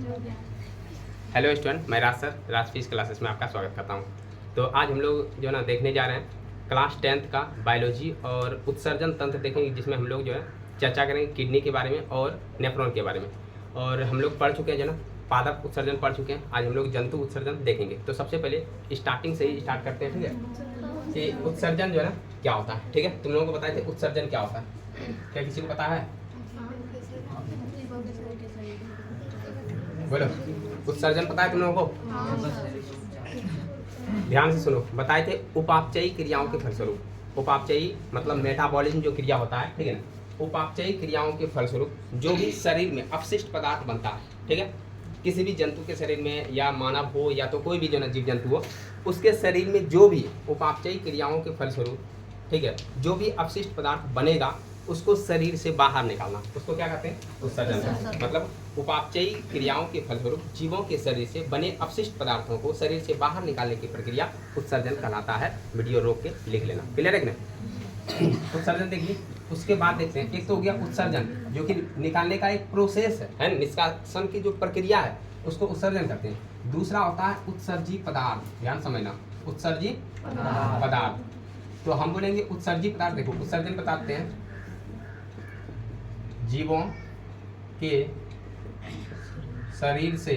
Hello student, मैं राज sir राज physics classes में आपका स्वागत करता हूं। तो आज हम लोग जो है ना देखने जा रहे हैं क्लास 10th का बायोलॉजी और उत्सर्जन तंत्र देखेंगे, जिसमें हम लोग जो है चर्चा करेंगे किडनी के बारे में और नेफ्रॉन के बारे में। और हम लोग पढ़ चुके हैं जो ना पादप उत्सर्जन पढ़ चुके हैं। आज हम लोग जंतु उत्सर्जन देखेंगे। तो सबसे पहले स्टार्टिंग से ही स्टार्ट करते हैं, ठीक है। कि उत्सर्जन जो है ना क्या होता है, ठीक है। तुम लोगों को बताए थे उत्सर्जन क्या होता है, क्या किसी को पता है? बोलो, उत्सर्जन पता है तुम लोगों को? ध्यान से सुनो। बताए थे उपापचयी क्रियाओं के फलस्वरूप। उपापचयी मतलब मेटाबॉलिज्म जो क्रिया होता है, ठीक है ना। उपापचयी क्रियाओं के फलस्वरूप जो भी शरीर में अपशिष्ट पदार्थ बनता है, ठीक है। किसी भी जंतु के शरीर में, या मानव हो या तो कोई भी जो ना जीव जंतु हो, उसके शरीर में जो भी उपापचयी क्रियाओं के फलस्वरूप, ठीक है, जो भी अपशिष्ट पदार्थ बनेगा उसको शरीर से बाहर निकालना, उसको क्या कहते हैं? उत्सर्जन। मतलब उपापचयी क्रियाओं के फलस्वरूप जीवों के शरीर से बने अपशिष्ट पदार्थों को शरीर से बाहर निकालने की प्रक्रिया उत्सर्जन कहलाता है। वीडियो रोक के लिख लेना, क्लियर है कि नहीं? उत्सर्जन देखिए। उसके बाद देखते हैं, एक तो हो गया उत्सर्जन जो कि निकालने का एक प्रोसेस है, निष्कासन की जो प्रक्रिया है उसको उत्सर्जन कहते हैं। दूसरा होता है उत्सर्जी पदार्थ। ध्यान समझना, उत्सर्जी पदार्थ। तो हम बोलेंगे उत्सर्जी पदार्थ। देखो, उत्सर्जन बताते हैं जीवों के शरीर से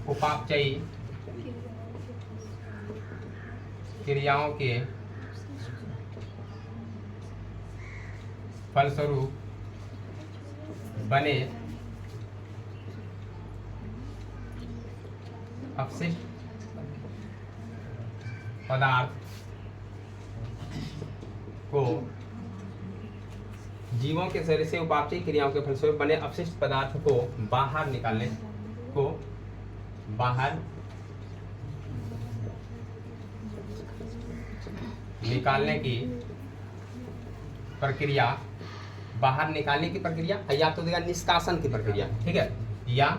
उपापचयी क्रियाओं के फलस्वरूप बने अपशिष्ट पदार्थ को जीवों के शरीर से उपापचयी क्रियाओं के फलस्वरूप बने अपशिष्ट पदार्थ को बाहर निकालने की प्रक्रिया, बाहर निकालने की प्रक्रिया, या तो देगा निष्कासन की प्रक्रिया, ठीक है, या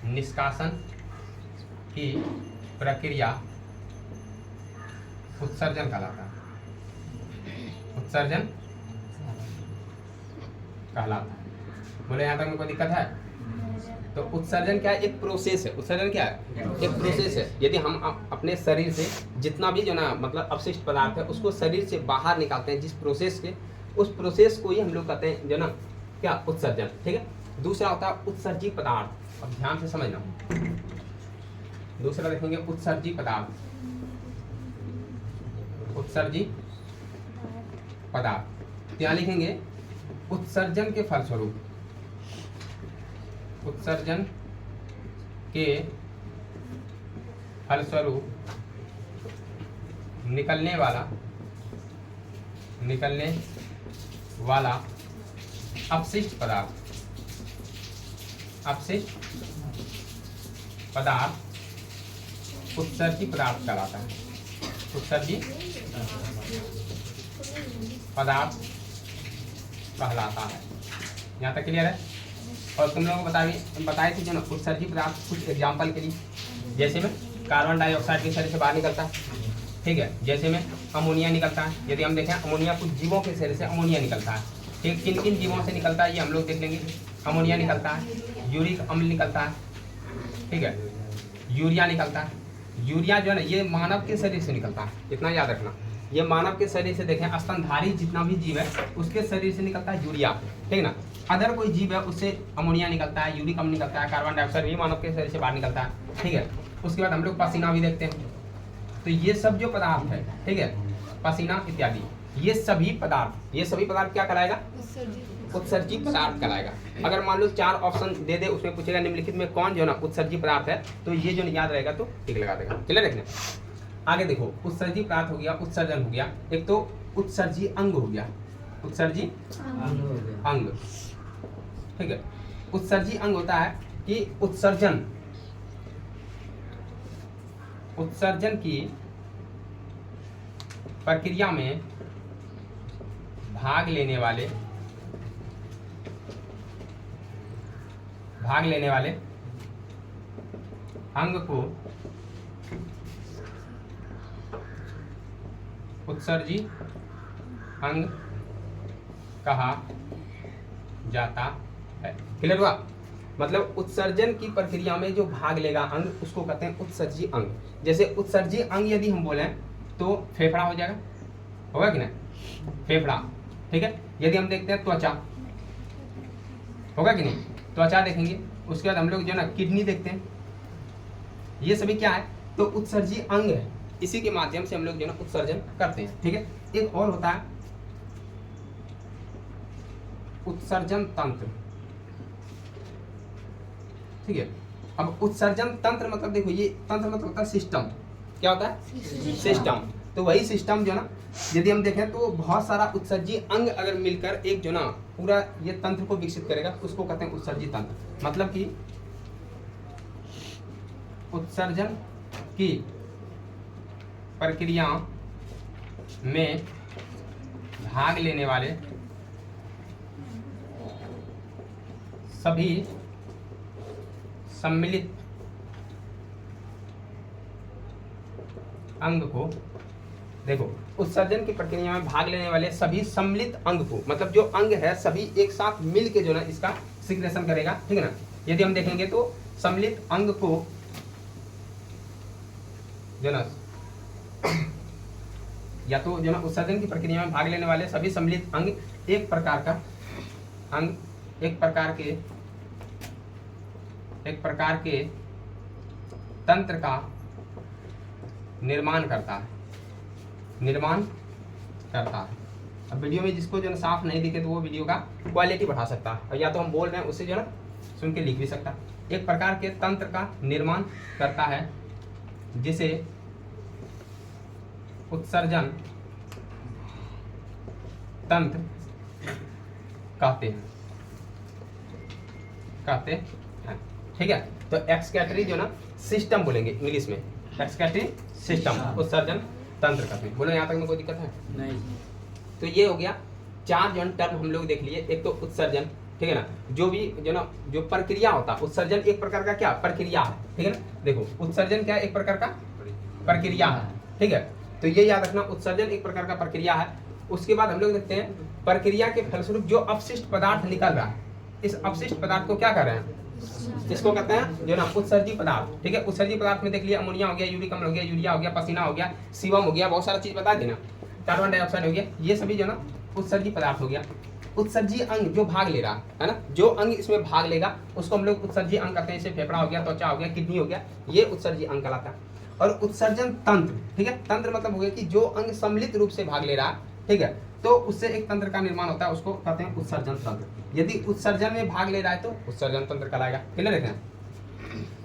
निष्कासन की प्रक्रिया उत्सर्जन कहलाता है। उत्सर्जन कहलाता है। बोले यहाँ तक में कोई दिक्कत है? तो उत्सर्जन क्या है? एक प्रोसेस है। उत्सर्जन क्या है? एक प्रोसेस है। यदि हम अपने शरीर से जितना भी जो ना मतलब अपशिष्ट पदार्थ है उसको शरीर से बाहर निकालते हैं, जिस प्रोसेस के, उस प्रोसेस को ही हम लोग कहते हैं जो ना क्या? उत्सर्जन, ठीक है। दूसरा होता है उत्सर्जी पदार्थ। अब ध्यान से समझना, दूसरा देखेंगे उत्सर्जी पदार्थ। उत्सर्जी पदार्थ क्या लिखेंगे? उत्सर्जन के फलस्वरूप, उत्सर्जन के फलस्वरूप निकलने वाला अपशिष्ट पदार्थ उत्सर्जी पदार्थ कहलाता है। उत्सर्जी पदार्थ कहलाता है। यहाँ तक क्लियर है? और तुम लोगों को बताए थे जो ना उत्सर्जी पदार्थ कुछ एग्जाम्पल के लिए, जैसे में कार्बन डाइऑक्साइड के शरीर से बाहर निकलता है, ठीक है। जैसे में अमोनिया निकलता है। यदि हम देखें अमोनिया कुछ जीवों के शरीर से अमोनिया निकलता है, ठीक। किन किन जीवों से निकलता है ये हम लोग देख लेंगे। अमोनिया निकलता है, यूरिक अम्ल निकलता है, ठीक है, यूरिया निकलता है। यूरिया जो है ना ये मानव के शरीर से निकलता है, इतना याद रखना। ये मानव के शरीर से देखें, स्तनधारी जितना भी जीव है उसके शरीर से निकलता है यूरिया, ठीक ना। अदर कोई जीव है उससे अमोनिया निकलता है, यूरिक अम्ल निकलता है, कार्बन डाइऑक्साइड भी मानव के शरीर से बाहर निकलता है, ठीक है। उसके बाद हम लोग पसीना भी देखते हैं। तो ये सब जो पदार्थ है, ठीक है, पसीना इत्यादि, ये सभी पदार्थ क्या कहलाएगा? उत्सर्जी पदार्थ कहलाएगा। अगर मान लो 4 ऑप्शन दे दे, उसमें पूछेगा निम्नलिखित में कौन जो है ना उत्सर्जी पदार्थ है, तो ये जो याद रहेगा तो टिक लगा देगा। क्लियर रखना। आगे देखो, उत्सर्जी पदार्थ हो गया, उत्सर्जन हो गया। एक तो उत्सर्जी अंग हो गया, उत्सर्जी अंग, ठीक है। उत्सर्जी अंग होता है कि उत्सर्जन की प्रक्रिया में भाग लेने वाले अंग को उत्सर्जी अंग कहा जाता है। क्लियर हुआ? मतलब उत्सर्जन की प्रक्रिया में जो भाग लेगा अंग उसको कहते हैं उत्सर्जी अंग। जैसे उत्सर्जी अंग यदि हम बोलें तो फेफड़ा हो जाएगा, होगा कि नहीं? फेफड़ा, ठीक है। यदि हम देखते हैं त्वचा, होगा कि नहीं? त्वचा देखेंगे। उसके बाद हम लोग जो ना किडनी देखते हैं। ये सभी क्या है? तो उत्सर्जी अंग है। इसी के माध्यम से हम लोग जो ना उत्सर्जन करते हैं, ठीक है। एक और होता है उत्सर्जन तंत्र, ठीक है। अब उत्सर्जन तंत्र मतलब देखो, ये तंत्र मतलब होता है सिस्टम। क्या होता है? सिस्टम। तो वही सिस्टम जो ना यदि हम देखें तो बहुत सारा उत्सर्जी अंग अगर मिलकर एक जो ना पूरा ये तंत्र को विकसित करेगा उसको कहते हैं उत्सर्जी तंत्र। मतलब कि उत्सर्जन की प्रक्रिया में भाग लेने वाले सभी सम्मिलित अंग को, देखो उत्सर्जन की प्रक्रिया में भाग लेने वाले सभी सम्मिलित अंग को, मतलब जो अंग है सभी एक साथ मिल के जो ना इसका सिक्रेशन करेगा, ठीक है ना। यदि हम देखेंगे तो सम्मिलित अंग को जो ना या तो जो ना उत्सर्जन की प्रक्रिया में भाग लेने वाले सभी सम्मिलित अंग एक प्रकार के तंत्र का निर्माण करता है। अब वीडियो में जिसको जो ना साफ नहीं दिखे तो वो वीडियो का क्वालिटी बढ़ा सकता है, और या तो हम बोल रहे हैं उससे जो ना सुन के लिख भी सकता है। एक प्रकार के तंत्र का निर्माण करता है जिसे उत्सर्जन तंत्र कहते हैं, ठीक है। तो एक्सक्रीटरी जो ना सिस्टम बोलेंगे इंग्लिश में, एक्सक्रीटरी सिस्टम उत्सर्जन तंत्र कहते हैं। बोलो यहाँ तक में कोई दिक्कत है? नहीं। तो ये हो गया 4 जो टर्म हम लोग देख लिए। एक तो उत्सर्जन, ठीक है ना, जो भी जो ना जो प्रक्रिया होता है, उत्सर्जन एक प्रकार का क्या प्रक्रिया है, ठीक है ना। देखो उत्सर्जन क्या है? एक प्रकार का प्रक्रिया है, ठीक है। तो ये याद रखना, उत्सर्जन एक प्रकार का प्रक्रिया है। उसके बाद हम लोग देखते हैं प्रक्रिया के फलस्वरूप जो अपशिष्ट पदार्थ निकल रहा है, इस अपशिष्ट पदार्थ को क्या कर रहे हैं? इसको कहते हैं जो ना उत्सर्जी पदार्थ, ठीक है। उत्सर्जी पदार्थ में देख लिया अमोनिया हो गया, यूरिक अम्ल हो गया, यूरिया हो गया, पसीना हो गया, सीवम हो गया, बहुत सारा चीज बता देना, कार्बन डाइऑक्साइड हो गया, ये सभी जो ना उत्सर्जी पदार्थ हो गया। उत्सर्जी अंग जो भाग ले रहा है ना, जो अंग इसमें भाग लेगा उसको हम लोग उत्सर्जी अंग कहते हैं। जैसे फेफड़ा हो गया, त्वचा हो गया, किडनी हो गया, ये उत्सर्जी अंग कहलाता है। और उत्सर्जन तंत्र, ठीक है, तंत्र मतलब हो गया कि जो अंग सम्मिलित रूप से भाग ले रहा है, ठीक है, तो उससे एक तंत्र का निर्माण होता है, उसको कहते हैं उत्सर्जन तंत्र। यदि उत्सर्जन में भाग ले रहा है तो उत्सर्जन तंत्र कहलाएगा। क्लियर है?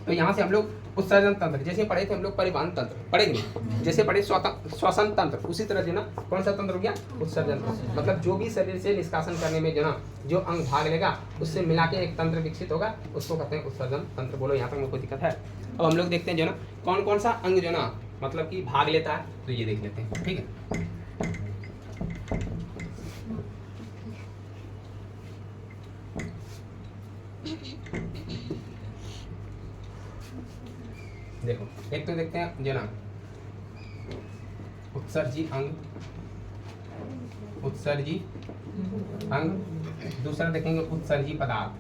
तो यहाँ से हम लोग उत्सर्जन तंत्र जैसे पढ़े थे हम लोग परिवहन तंत्र पढ़ेंगे, जैसे पढ़े श्वसन तंत्र, उसी तरह जो ना कौन सा तंत्र हो गया? उत्सर्जन तंत्र। मतलब जो भी शरीर से निष्कासन करने में जो ना जो अंग भाग लेगा उससे मिला के एक तंत्र विकसित होगा, उसको कहते हैं उत्सर्जन तंत्र। बोलो यहाँ तक में कोई दिक्कत है? अब हम लोग देखते हैं जो ना कौन कौन सा अंग जो ना मतलब कि भाग लेता है, तो ये देख लेते हैं, ठीक है। देखो एक तो देखते हैं जो ना उत्सर्जी अंग, दूसरा देखेंगे उत्सर्जी पदार्थ,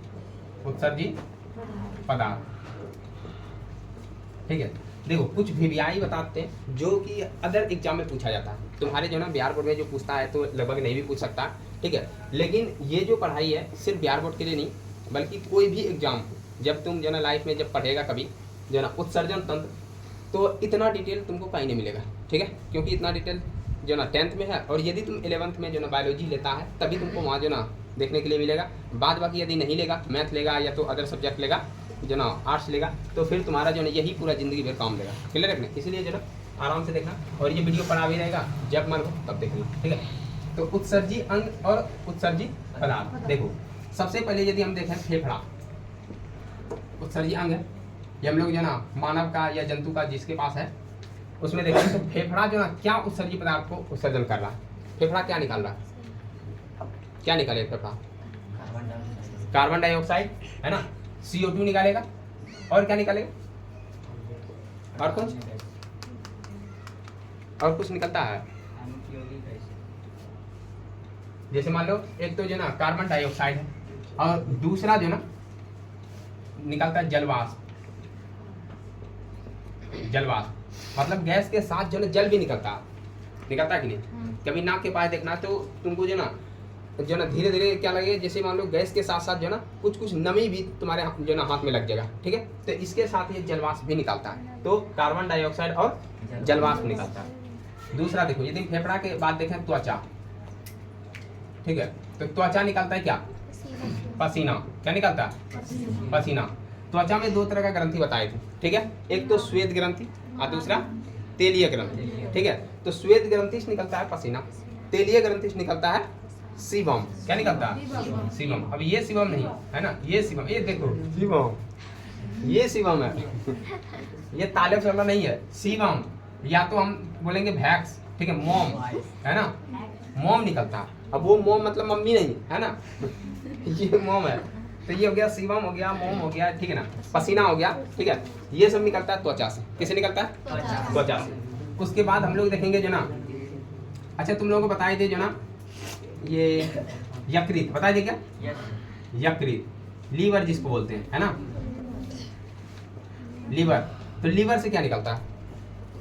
ठीक है। देखो कुछ वीवीआई बताते हैं जो कि अदर एग्जाम में पूछा जाता है। तुम्हारे जो ना बिहार बोर्ड में जो पूछता है तो लगभग नहीं भी पूछ सकता, ठीक है। लेकिन ये जो पढ़ाई है सिर्फ बिहार बोर्ड के लिए नहीं, बल्कि कोई भी एग्जाम जब तुम जो ना लाइफ में जब पढ़ेगा कभी जो ना उत्सर्जन तंत्र, तो इतना डिटेल तुमको कहीं नहीं मिलेगा, ठीक है। क्योंकि इतना डिटेल जो ना 10th में है, और यदि तुम 11th में जो ना बायोलॉजी लेता है तभी तुमको वहाँ जो ना देखने के लिए मिलेगा। बाद बाकी यदि नहीं लेगा, मैथ लेगा या तो अदर सब्जेक्ट लेगा, जो ना आर्ट्स लेगा, तो फिर तुम्हारा जो ना यही पूरा जिंदगी भर काम लेगा। क्लियर रखना, इसलिए जो ना आराम से देखना, और ये वीडियो पढ़ा भी रहेगा, जब मन हो तब देखना, ठीक है। तो उत्सर्जी अंग और उत्सर्जी पदार्थ, देखो सबसे पहले यदि हम देखें फेफड़ा उत्सर्जी अंग है, ये हम लोग जो ना मानव का या जंतु का जिसके पास है उसमें देखें तो फेफड़ा जो ना क्या उत्सर्जी पदार्थ को उत्सर्जन कर रहा है। फेफड़ा क्या निकाल रहा है? क्या निकालेगा फेफड़ा? कार्बन डाइऑक्साइड, है ना, CO2 निकालेगा, और क्या निकालेगा? और कुछ निकलता है? जैसे मान लो एक तो जो ना कार्बन डाइऑक्साइड है और दूसरा जो ना निकलता है जलवाष्प। जलवाष्प मतलब गैस के साथ जो ना जल भी निकलता है कि नहीं? कभी नाक के पास देखना तो तुमको जो ना धीरे धीरे क्या लगेगा, जैसे मान लो गैस के साथ साथ जो ना कुछ नमी भी तुम्हारे जो ना हाथ में लग जाएगा, ठीक है? तो इसके साथ ये जलवाष्प भी निकलता है, तो कार्बन डाइऑक्साइड और जलवाष्प निकलता है। दूसरा देखो, यदि फेफड़ा के बाद देखें त्वचा, ठीक है? तो त्वचा निकलता है क्या? पसीना। क्या निकलता है? पसीना। त्वचा में दो तरह का ग्रंथि बताए थे, ठीक है? एक तो श्वेत ग्रंथि और दूसरा तेलीय ग्रंथि, ठीक है? तो श्वेत ग्रंथि से निकलता है पसीना, तेलीय ग्रंथि से निकलता है सीबम। क्या निकलता है? सीबम। अब ये सीबम नहीं है ना, ये सीबम, ये देखो सीबम, ये सीबम है ये तालेब से वाला नहीं है, सीबम। या तो हम बोलेंगे वैक्स, ठीक है? मोम है ना, मोम निकलता है। अब वो मोम मतलब मम्मी नहीं है ना ये मोम है। तो ये हो गया सीबम, हो गया मोम, हो गया, ठीक है ना? पसीना हो गया, ठीक है? ये सब निकलता है त्वचा से। किससे निकलता है? त्वचा से। उसके बाद हम लोग देखेंगे जो ना, अच्छा तुम लोगों को बताए थे जो ना ये यकृत, बता दे क्या? यकृत, लीवर जिसको बोलते हैं, है ना? लीवर। तो लीवर से क्या निकलता है?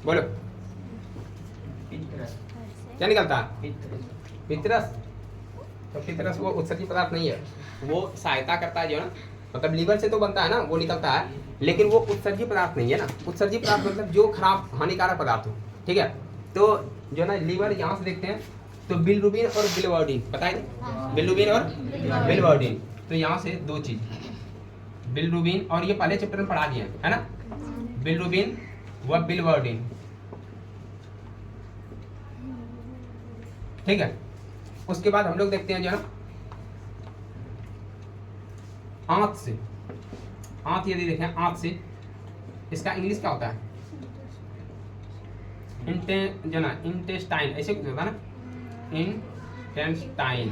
बोलो क्या निकलता है? पितरस। तो पितरस वो उत्सर्जी पदार्थ नहीं है, वो सहायता करता है जो ना, मतलब लीवर से तो बनता है ना, वो निकलता है, लेकिन वो उत्सर्जी पदार्थ नहीं है ना। उत्सर्जी पदार्थ मतलब जो खराब हानिकारक पदार्थ हो, ठीक है? तो जो ना लीवर यहाँ से देखते हैं तो बिलिरुबिन और बिलिवर्डिन, बताइए बिलिरुबिन और बिलिवर्डिन। तो यहाँ से दो चीज, बिलिरुबिन, और ये पहले चैप्टर में पढ़ा दिए है ना, बिलिरुबिन व बिलिवर्डिन, ठीक है? उसके बाद हम लोग देखते हैं जो ना आंत से, आंत यदि देखें, आंत से इसका इंग्लिश क्या होता है? जो ना इंटेस्टाइन, ऐसे कुछ होता है ना, इंटेस्टाइन,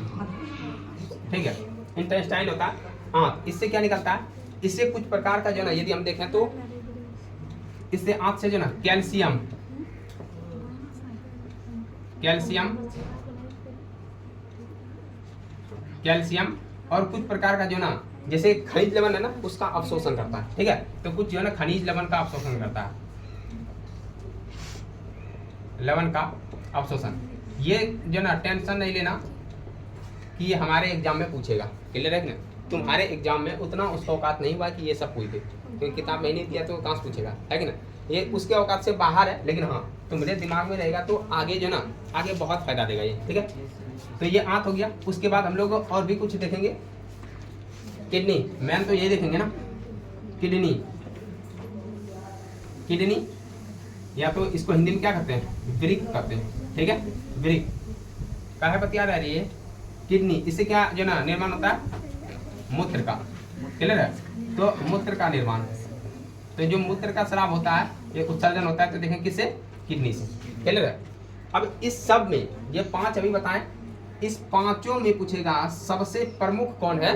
ठीक है? इंटेस्टाइन होता है आंत। इससे क्या निकलता है? इससे कुछ प्रकार का जो ना, यदि हम देखें तो इससे आंत से जो ना कैल्शियम, कैल्शियम, कैल्शियम और कुछ प्रकार का जो ना, जैसे खनिज लवण है ना, उसका अवशोषण करता है, ठीक है? तो कुछ जो है ना खनिज लवण का अवशोषण करता है, लवण का अवशोषण। ये जो ना टेंशन नहीं लेना कि ये हमारे एग्जाम में पूछेगा, क्लियर है ना? तुम्हारे एग्जाम में उतना उसका औकात नहीं हुआ कि ये सब पूछे, क्योंकि किताब में नहीं दिया तो कहाँ से पूछेगा, है कि ना? ये उसके औकात से बाहर है, लेकिन हाँ तुम्हारे दिमाग में रहेगा तो आगे जो ना, आगे बहुत फायदा देगा ये, ठीक है? तो ये आंत हो गया। उसके बाद हम लोग और भी कुछ देखेंगे, किडनी, मैन तो ये देखेंगे ना, किडनी, किडनी, या तो इसको हिंदी में क्या कहते हैं? वृक्क कहते हैं, ठीक है? वृक्क का है, बता रहा है ये किडनी। इससे क्या जो ना निर्माण होता है? मूत्र का, क्लियर है? तो मूत्र का निर्माण, तो जो मूत्र का स्राव होता है, ये उत्सर्जन होता है, तो देखें किससे? किडनी से, क्लियर है? अब इस सब में ये पांच अभी बताएं, इस पांचों में पूछेगा सबसे प्रमुख कौन है?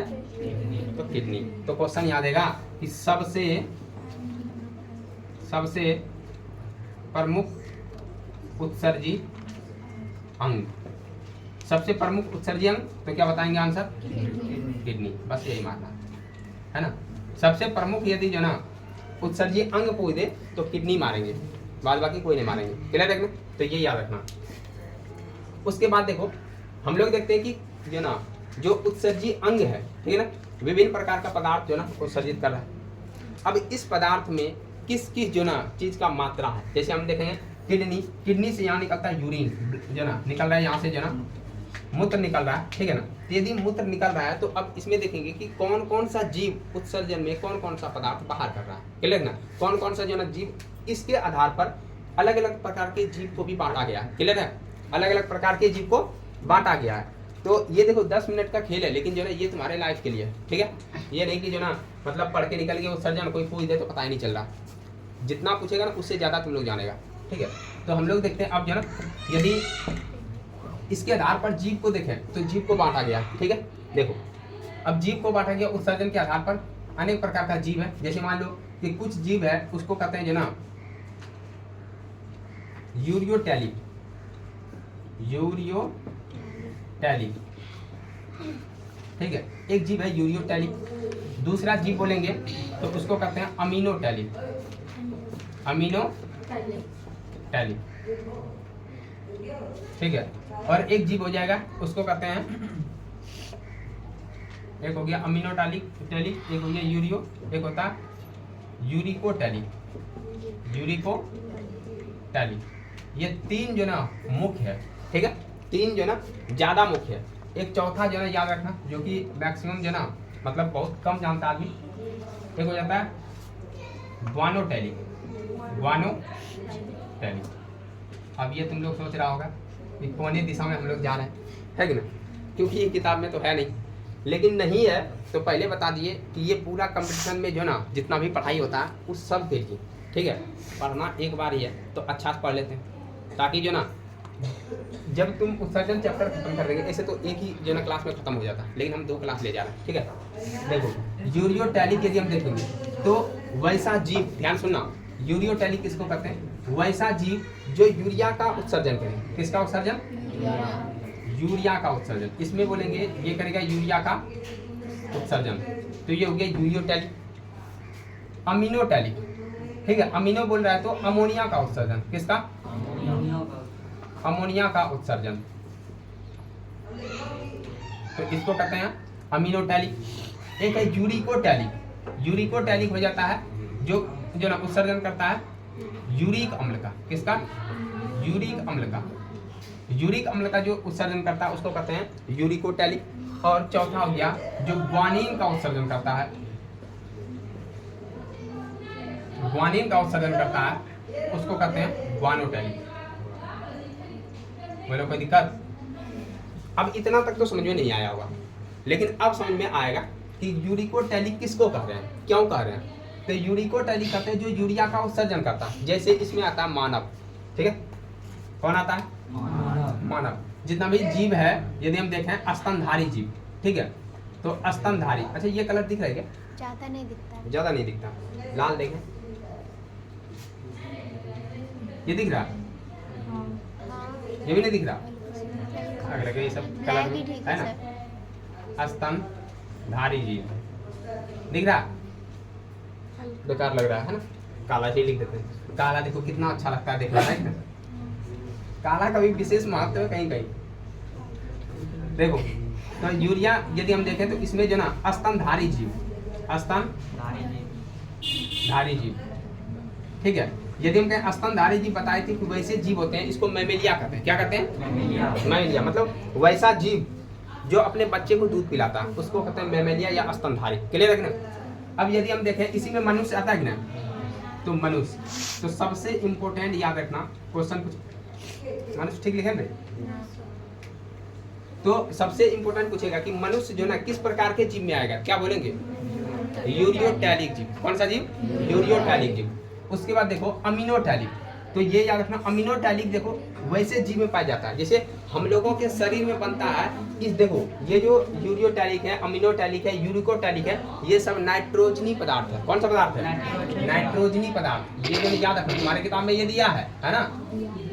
तो किडनी। तो क्वेश्चन याद आएगा कि सबसे प्रमुख उत्सर्जी अंग, सबसे प्रमुख उत्सर्जी अंग, तो क्या बताएंगे आंसर? किडनी। बस यही मानना है ना? सबसे प्रमुख यदि जो ना उत्सर्जी अंग पूछ दे तो किडनी मारेंगे, बाद बाकी कोई नहीं मारेंगे, क्लियर रखना? तो ये याद रखना। उसके बाद देखो हम लोग देखते हैं कि जो ना जो उत्सर्जी अंग है, ठीक है ना, विभिन्न प्रकार का पदार्थ जो ना उत्सर्जित कर रहा है। अब इस पदार्थ में किस किस जो ना चीज का मात्रा है, जैसे हम देखेंगे किडनी, किडनी से यहाँ निकलता है यूरिन, जो ना निकल रहा है, यहाँ से जो ना मूत्र निकल रहा है, ठीक है ना? यदि मूत्र निकल रहा है तो अब इसमें देखेंगे कि कौन कौन सा जीव उत्सर्जन में कौन कौन सा पदार्थ बाहर कर रहा है, क्लियर ना? कौन कौन सा जो ना जीव, इसके आधार पर अलग अलग प्रकार के जीव को भी बांटा गया है, क्लियर है? अलग अलग प्रकार के जीव को बांटा गया है। तो ये देखो 10 मिनट का खेल है, लेकिन जो ना ये तुम्हारे लाइफ के लिए, ठीक है? ये नहीं कि जो ना मतलब पढ़ के निकल गए उत्सर्जन, कोई पूछ दे तो पता ही नहीं चल रहा। जितना पूछेगा ना उससे ज़्यादा तुम लोग जानेगा, ठीक है? तो हम लोग देखते हैं अब जो ना, यदि इसके आधार पर जीव को देखें तो जीव को बांटा गया, ठीक है? देखो अब जीव को बांटा गया उत्सर्जन के आधार पर, अनेक प्रकार का जीव है। जैसे मान लो कि कुछ जीव है उसको कहते हैं जो ना यूरियोटैलिक, यूरियोटैलिक, ठीक है। एक जीव है यूरियोटैलिक, दूसरा जीव बोलेंगे तो उसको कहते हैं अमीनोटैलिक, अमीनोटैलिक, ठीक है। और एक जीव हो जाएगा उसको कहते हैं, एक हो गया अमीनोटैलिक टैलिक, एक हो गया यूरियो, एक होता है यूरिकोटैलिक, यूरिकोटैलिक। ये तीन जो ना मुख्य है, ठीक है, तीन जो ना ज्यादा मुख्य है। एक चौथा जो ना याद रखना, जो कि मैक्सिमम जो ना मतलब बहुत कम जानता आदमी, एक हो जाता है ग्वानोटैलिक, ग्वानोटैलिक। अब ये तुम लोग सोच रहा होगा कि कौन दिशा में हम लोग जा रहे हैं, है कि ना, क्योंकि ये किताब में तो है नहीं, लेकिन नहीं है तो पहले बता दिए कि ये पूरा कंपटीशन में जो ना जितना भी पढ़ाई होता है उस सब के लिए, ठीक है, पढ़ना एक बार ही है तो अच्छा से पढ़ लेते हैं, ताकि जो ना जब तुम उत्सर्जन चैप्टर खत्म कर देंगे, ऐसे तो एक ही जो ना क्लास में खत्म हो जाता है, लेकिन हम 2 क्लास ले जा रहे हैं, ठीक है। देखो यूरियोटैलिक यदि हम देखेंगे तो वैसा जीव, ध्यान सुनना, यूरियोटैलिक किसको कहते हैं, वैसा जीव जो यूरिया का उत्सर्जन करे। किसका उत्सर्जन? यूरिया का उत्सर्जन। इसमें बोलेंगे ये करेगा यूरिया का उत्सर्जन, तो ये हो गया यूरियोटैलिक। अमीनोटैलिक, ठीक है, अमीनो बोल रहा है तो अमोनिया का उत्सर्जन। किसका? अमोनिया का उत्सर्जन, तो इसको कहते हैं अमीनोटैलिक। एक है यूरिकोटैलिक, यूरिकोटैलिक हो जाता है जो ना उत्सर्जन करता है यूरिक अम्ल का। किसका? यूरिक अम्ल का। यूरिक अम्ल का जो उत्सर्जन करता है उसको कहते हैं यूरिकोटैलिक। और चौथा हो गया जो ग्वानिन का उत्सर्जन करता है, ग्वानिन का उत्सर्जन करता है उसको कहते हैं ग्वानोटैलिक। बोलो कोई दिक्कत? अब इतना तक तो समझ में नहीं आया होगा, लेकिन अब समझ में आएगा कि यूरिकोटैलिक किसको कह रहे हैं, क्यों कह रहे हैं। तो यूरिकोटैलिक कहते हैं जो यूरिया का उत्सर्जन करता है। जैसे इसमें आता है मानव, ठीक है, कौन आता है? मानव। जितना भी जीव है यदि हम देखें स्तनधारी जीव, ठीक है, तो स्तनधारी। अच्छा ये कलर दिख रहा है क्या? ज्यादा नहीं दिखता, ज्यादा नहीं दिखता। लाल देखें, ये दिख रहा, ये भी नहीं दिख रहा। अगर ये सब कलर में है ना, स्तनधारी जीव दिख रहा, बेकार लग रहा है ना, काला ही लिख देते हैं। काला देखो कितना अच्छा लगता है देखना, है ना, काला का भी विशेष महत्व है कहीं कहीं। देखो तो यूरिया यदि हम देखें तो इसमें जो ना स्तनधारी जीव, स्तनधारी जीव, ठीक है। यदि हम कहें स्तनधारी जीव बताए थे कि वैसे जीव होते हैं, इसको मैमेलिया कहते हैं। क्या कहते हैं? मैमेलिया। मतलब वैसा जीव जो अपने बच्चे को दूध पिलाता है उसको कहते हैं मैमेलिया या स्तनधारी। क्लियर है ना? अब यदि हम देखें इसी में मनुष्य आता है कि ना, तो मनुष्य, तो सबसे इम्पोर्टेंट याद रखना क्वेश्चन कुछ, मनुष्य ठीक लिखे भाई, तो सबसे इम्पोर्टेंट पूछेगा कि मनुष्य जो ना किस प्रकार के जीव में आएगा। क्या बोलेंगे? यूरियोटैलिक जीव। कौन सा जीव? यूरियोटैलिक जीव। उसके बाद देखो अमीनोटैलिक, तो ये याद रखना अमीनोटैलिक देखो वैसे जीव में पाया जाता है जैसे हम लोगों के शरीर में बनता है। इस देखो ये जो यूरियोटैलिक है, अमीनोटैलिक है, यूरिकोटैलिक है, ये सब नाइट्रोजनी पदार्थ है। कौन सा पदार्थ है? नाइट्रोजनी पदार्थ। ये जो याद रखना, तुम्हारे किताब में ये दिया है ना,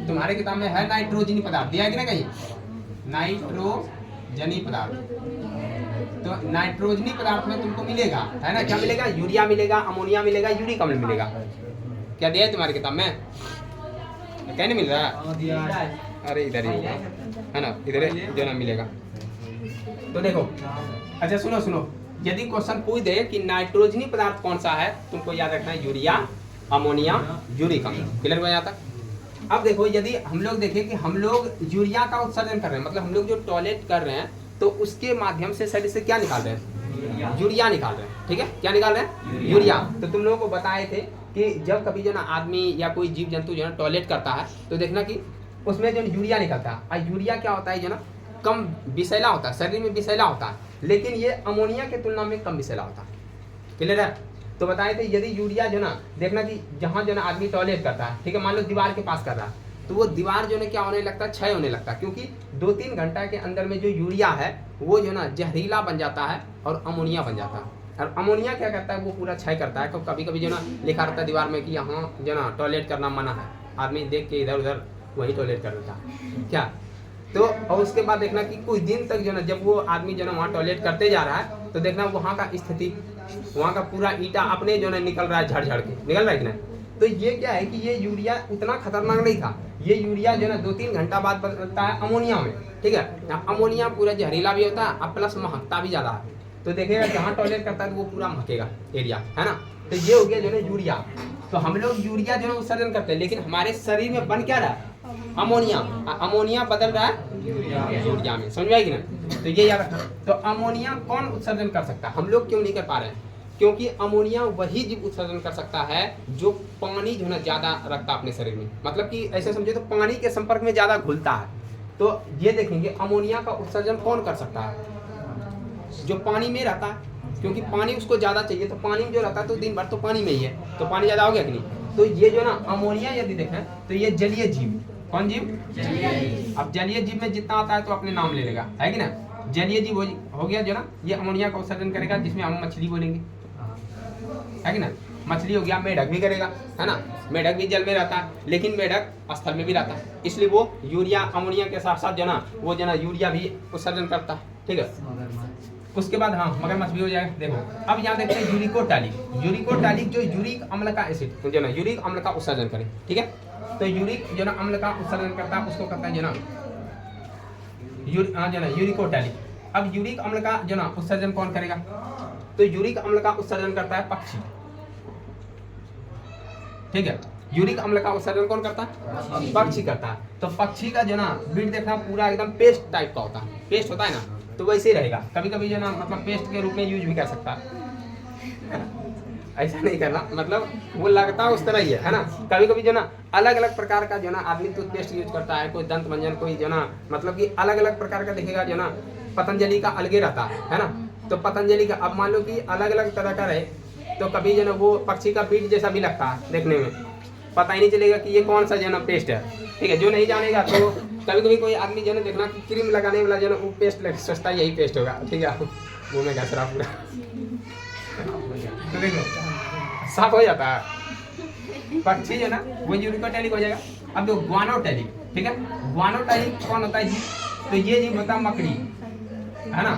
तुम्हारे किताब में है नाइट्रोजनी पदार्थ, दिया है कि ना कहीं? नाइट्रोजनी पदार्थ। तो नाइट्रोजनी पदार्थ में तुमको मिलेगा, है ना, क्या मिलेगा? यूरिया मिलेगा, अमोनिया मिलेगा, यूरिक अम्ल मिलेगा। क्या दिया है तुम्हारी किताब में? क्या नहीं मिल रहा? अरे इधर ही है ना, इधर जो ना मिलेगा। तो देखो, अच्छा सुनो सुनो, यदि क्वेश्चन पूछ दे कि नाइट्रोजनी पदार्थ कौन सा है, तुमको याद रखना है यूरिया, अमोनिया, यूरिक अम्ल। क्लियर हो जाता? अब देखो यदि हम लोग देखें कि हम लोग यूरिया का उत्सर्जन कर रहे हैं, मतलब हम लोग जो टॉयलेट कर रहे हैं तो उसके माध्यम से शरीर से क्या निकाल रहे हैं? यूरिया निकाल रहे हैं, ठीक है। क्या निकाल रहे हैं? यूरिया। तो तुम लोगों को बताए थे कि जब कभी जो ना आदमी या कोई जीव जंतु जो है टॉयलेट करता है तो देखना कि उसमें जो यूरिया निकलता है। और यूरिया क्या होता है जो ना कम विषैला होता है, शरीर में विषैला होता है, लेकिन ये अमोनिया के तुलना में कम विषैला होता है। क्लियर है? तो बताए थे यदि यूरिया जो ना देखना कि जहाँ जो ना आदमी टॉयलेट करता है, ठीक है, मान लो दीवार के पास कर रहा है, तो वो दीवार जो है क्या होने लगता है? क्षय होने लगता है, क्योंकि 2-3 घंटा के अंदर में जो यूरिया है वो जो ना जहरीला बन जाता है और अमोनिया बन जाता है। और अमोनिया क्या करता है? वो पूरा क्षय करता है। तो कभी कभी जो ना लिखा रहता है दीवार में कि यहाँ जो ना टॉयलेट करना मना है, आदमी देख के इधर उधर वही टॉयलेट कर देता है। क्या तो और उसके बाद देखना कि कुछ दिन तक जो ना जब वो आदमी जो ना वहाँ टॉयलेट करते जा रहा है तो देखना वहाँ का स्थिति, वहाँ का पूरा ईटा अपने जो ना निकल रहा है झड़ झड़ के निकल रहा है कि ना। तो ये क्या है कि ये यूरिया उतना खतरनाक नहीं था, ये यूरिया जो ना 2-3 घंटा बाद बदलता है अमोनिया में, ठीक है। अमोनिया पूरा जहरीला भी होता है और प्लस महकता भी ज़्यादा है। तो देखिएगा जहाँ टॉयलेट करता है तो वो पूरा महकेगा एरिया, है ना। तो ये हो गया जो है यूरिया। तो हम लोग यूरिया जो है उत्सर्जन करते हैं, लेकिन हमारे शरीर में बन क्या रहा है अमोनिया, अमोनिया बदल रहा है यूरिया में, समझ में आएगी ना। तो ये याद रखना। तो अमोनिया कौन उत्सर्जन कर सकता है, हम लोग क्यों नहीं कर पा रहे हैं, क्योंकि अमोनिया वही जीव उत्सर्जन कर सकता है जो पानी जो है ज़्यादा रखता है अपने शरीर में, मतलब कि ऐसे समझे तो पानी के संपर्क में ज़्यादा घुलता है। तो ये देखेंगे अमोनिया का उत्सर्जन कौन कर सकता है, जो पानी में रहता है, क्योंकि पानी उसको ज़्यादा चाहिए। तो पानी में जो रहता है तो दिन भर तो पानी में ही है, तो पानी ज़्यादा हो गया कि नहीं। तो ये जो ना अमोनिया यदि देखें तो ये जलीय जीव, कौन जीव, जलीय। अब जलीय जीव में जितना आता है तो अपने नाम ले लेगा, है कि ना। जलीय जीव हो गया जो ना ये अमोनिया का उत्सर्जन करेगा, जिसमें हम मछली बोलेंगे, है कि ना। मछली हो गया, मेढक भी करेगा, है ना। मेढक भी जल में रहता है, लेकिन मेढक स्थल में भी रहता है, इसलिए वो यूरिया अमोनिया के साथ साथ जो ना वो जो ना यूरिया भी उत्सर्जन करता है, ठीक है। उसके बाद हाँ मगरमच्छ भी हो जाएगा। देखो अब यहाँ देखते हैं यूरिकोटालिक, यूरिकोटालिक जो यूरिक अम्ल का एसिड जो ना यूरिक अम्ल का उत्सर्जन करे, ठीक है। तो यूरिक जो ना अम्ल का उत्सर्जन करता है उसको कहता है जो ना जो ना यूरिकोटालिक। अब यूरिक अम्ल का जो ना उत्सर्जन कौन करेगा, तो यूरिक अम्ल का उत्सर्जन करता है पक्षी, ठीक है। यूरिक अम्ल का उत्सर्जन कौन करता है, पक्षी करता है। तो पक्षी का जो ना बीट देखना पूरा एकदम पेस्ट टाइप का होता है, पेस्ट होता है ना, तो वैसे ही रहेगा। कभी कभी जो ना मतलब पेस्ट के रूप में यूज भी कर सकता है, ऐसा नहीं करना, मतलब वो लगता है उस तरह ही है ना। कभी कभी जो ना अलग अलग प्रकार का जो ना आदमी टूथपेस्ट यूज करता है, कोई दंत मंजन, कोई जो ना मतलब कि अलग अलग प्रकार का देखेगा जो ना। पतंजलि का अलगे रहता है ना। तो पतंजलि का अब मान लो कि अलग अलग तरह का रहे, तो कभी जो ना वो पक्षी का बीट जैसा भी लगता है देखने में, पता ही नहीं चलेगा कि ये कौन सा जो ना पेस्ट है, ठीक है। जो नहीं जानेगा तो कभी कभी कोई आदमी जो ना देखना कि क्रीम लगाने वाला जो ना वो पेस्ट लग सोचता है यही पेस्ट होगा, ठीक है। वो में घस रहा पूरा, तो देखो साफ हो जाता है पक्षी जो ना वो यूरिकोटैलिक हो जाएगा। अब जो ग्वानोटैलिक, ठीक है। ग्वानोटैलिक कौन होता है जी, तो ये जीव होता है मकड़ी, है ना।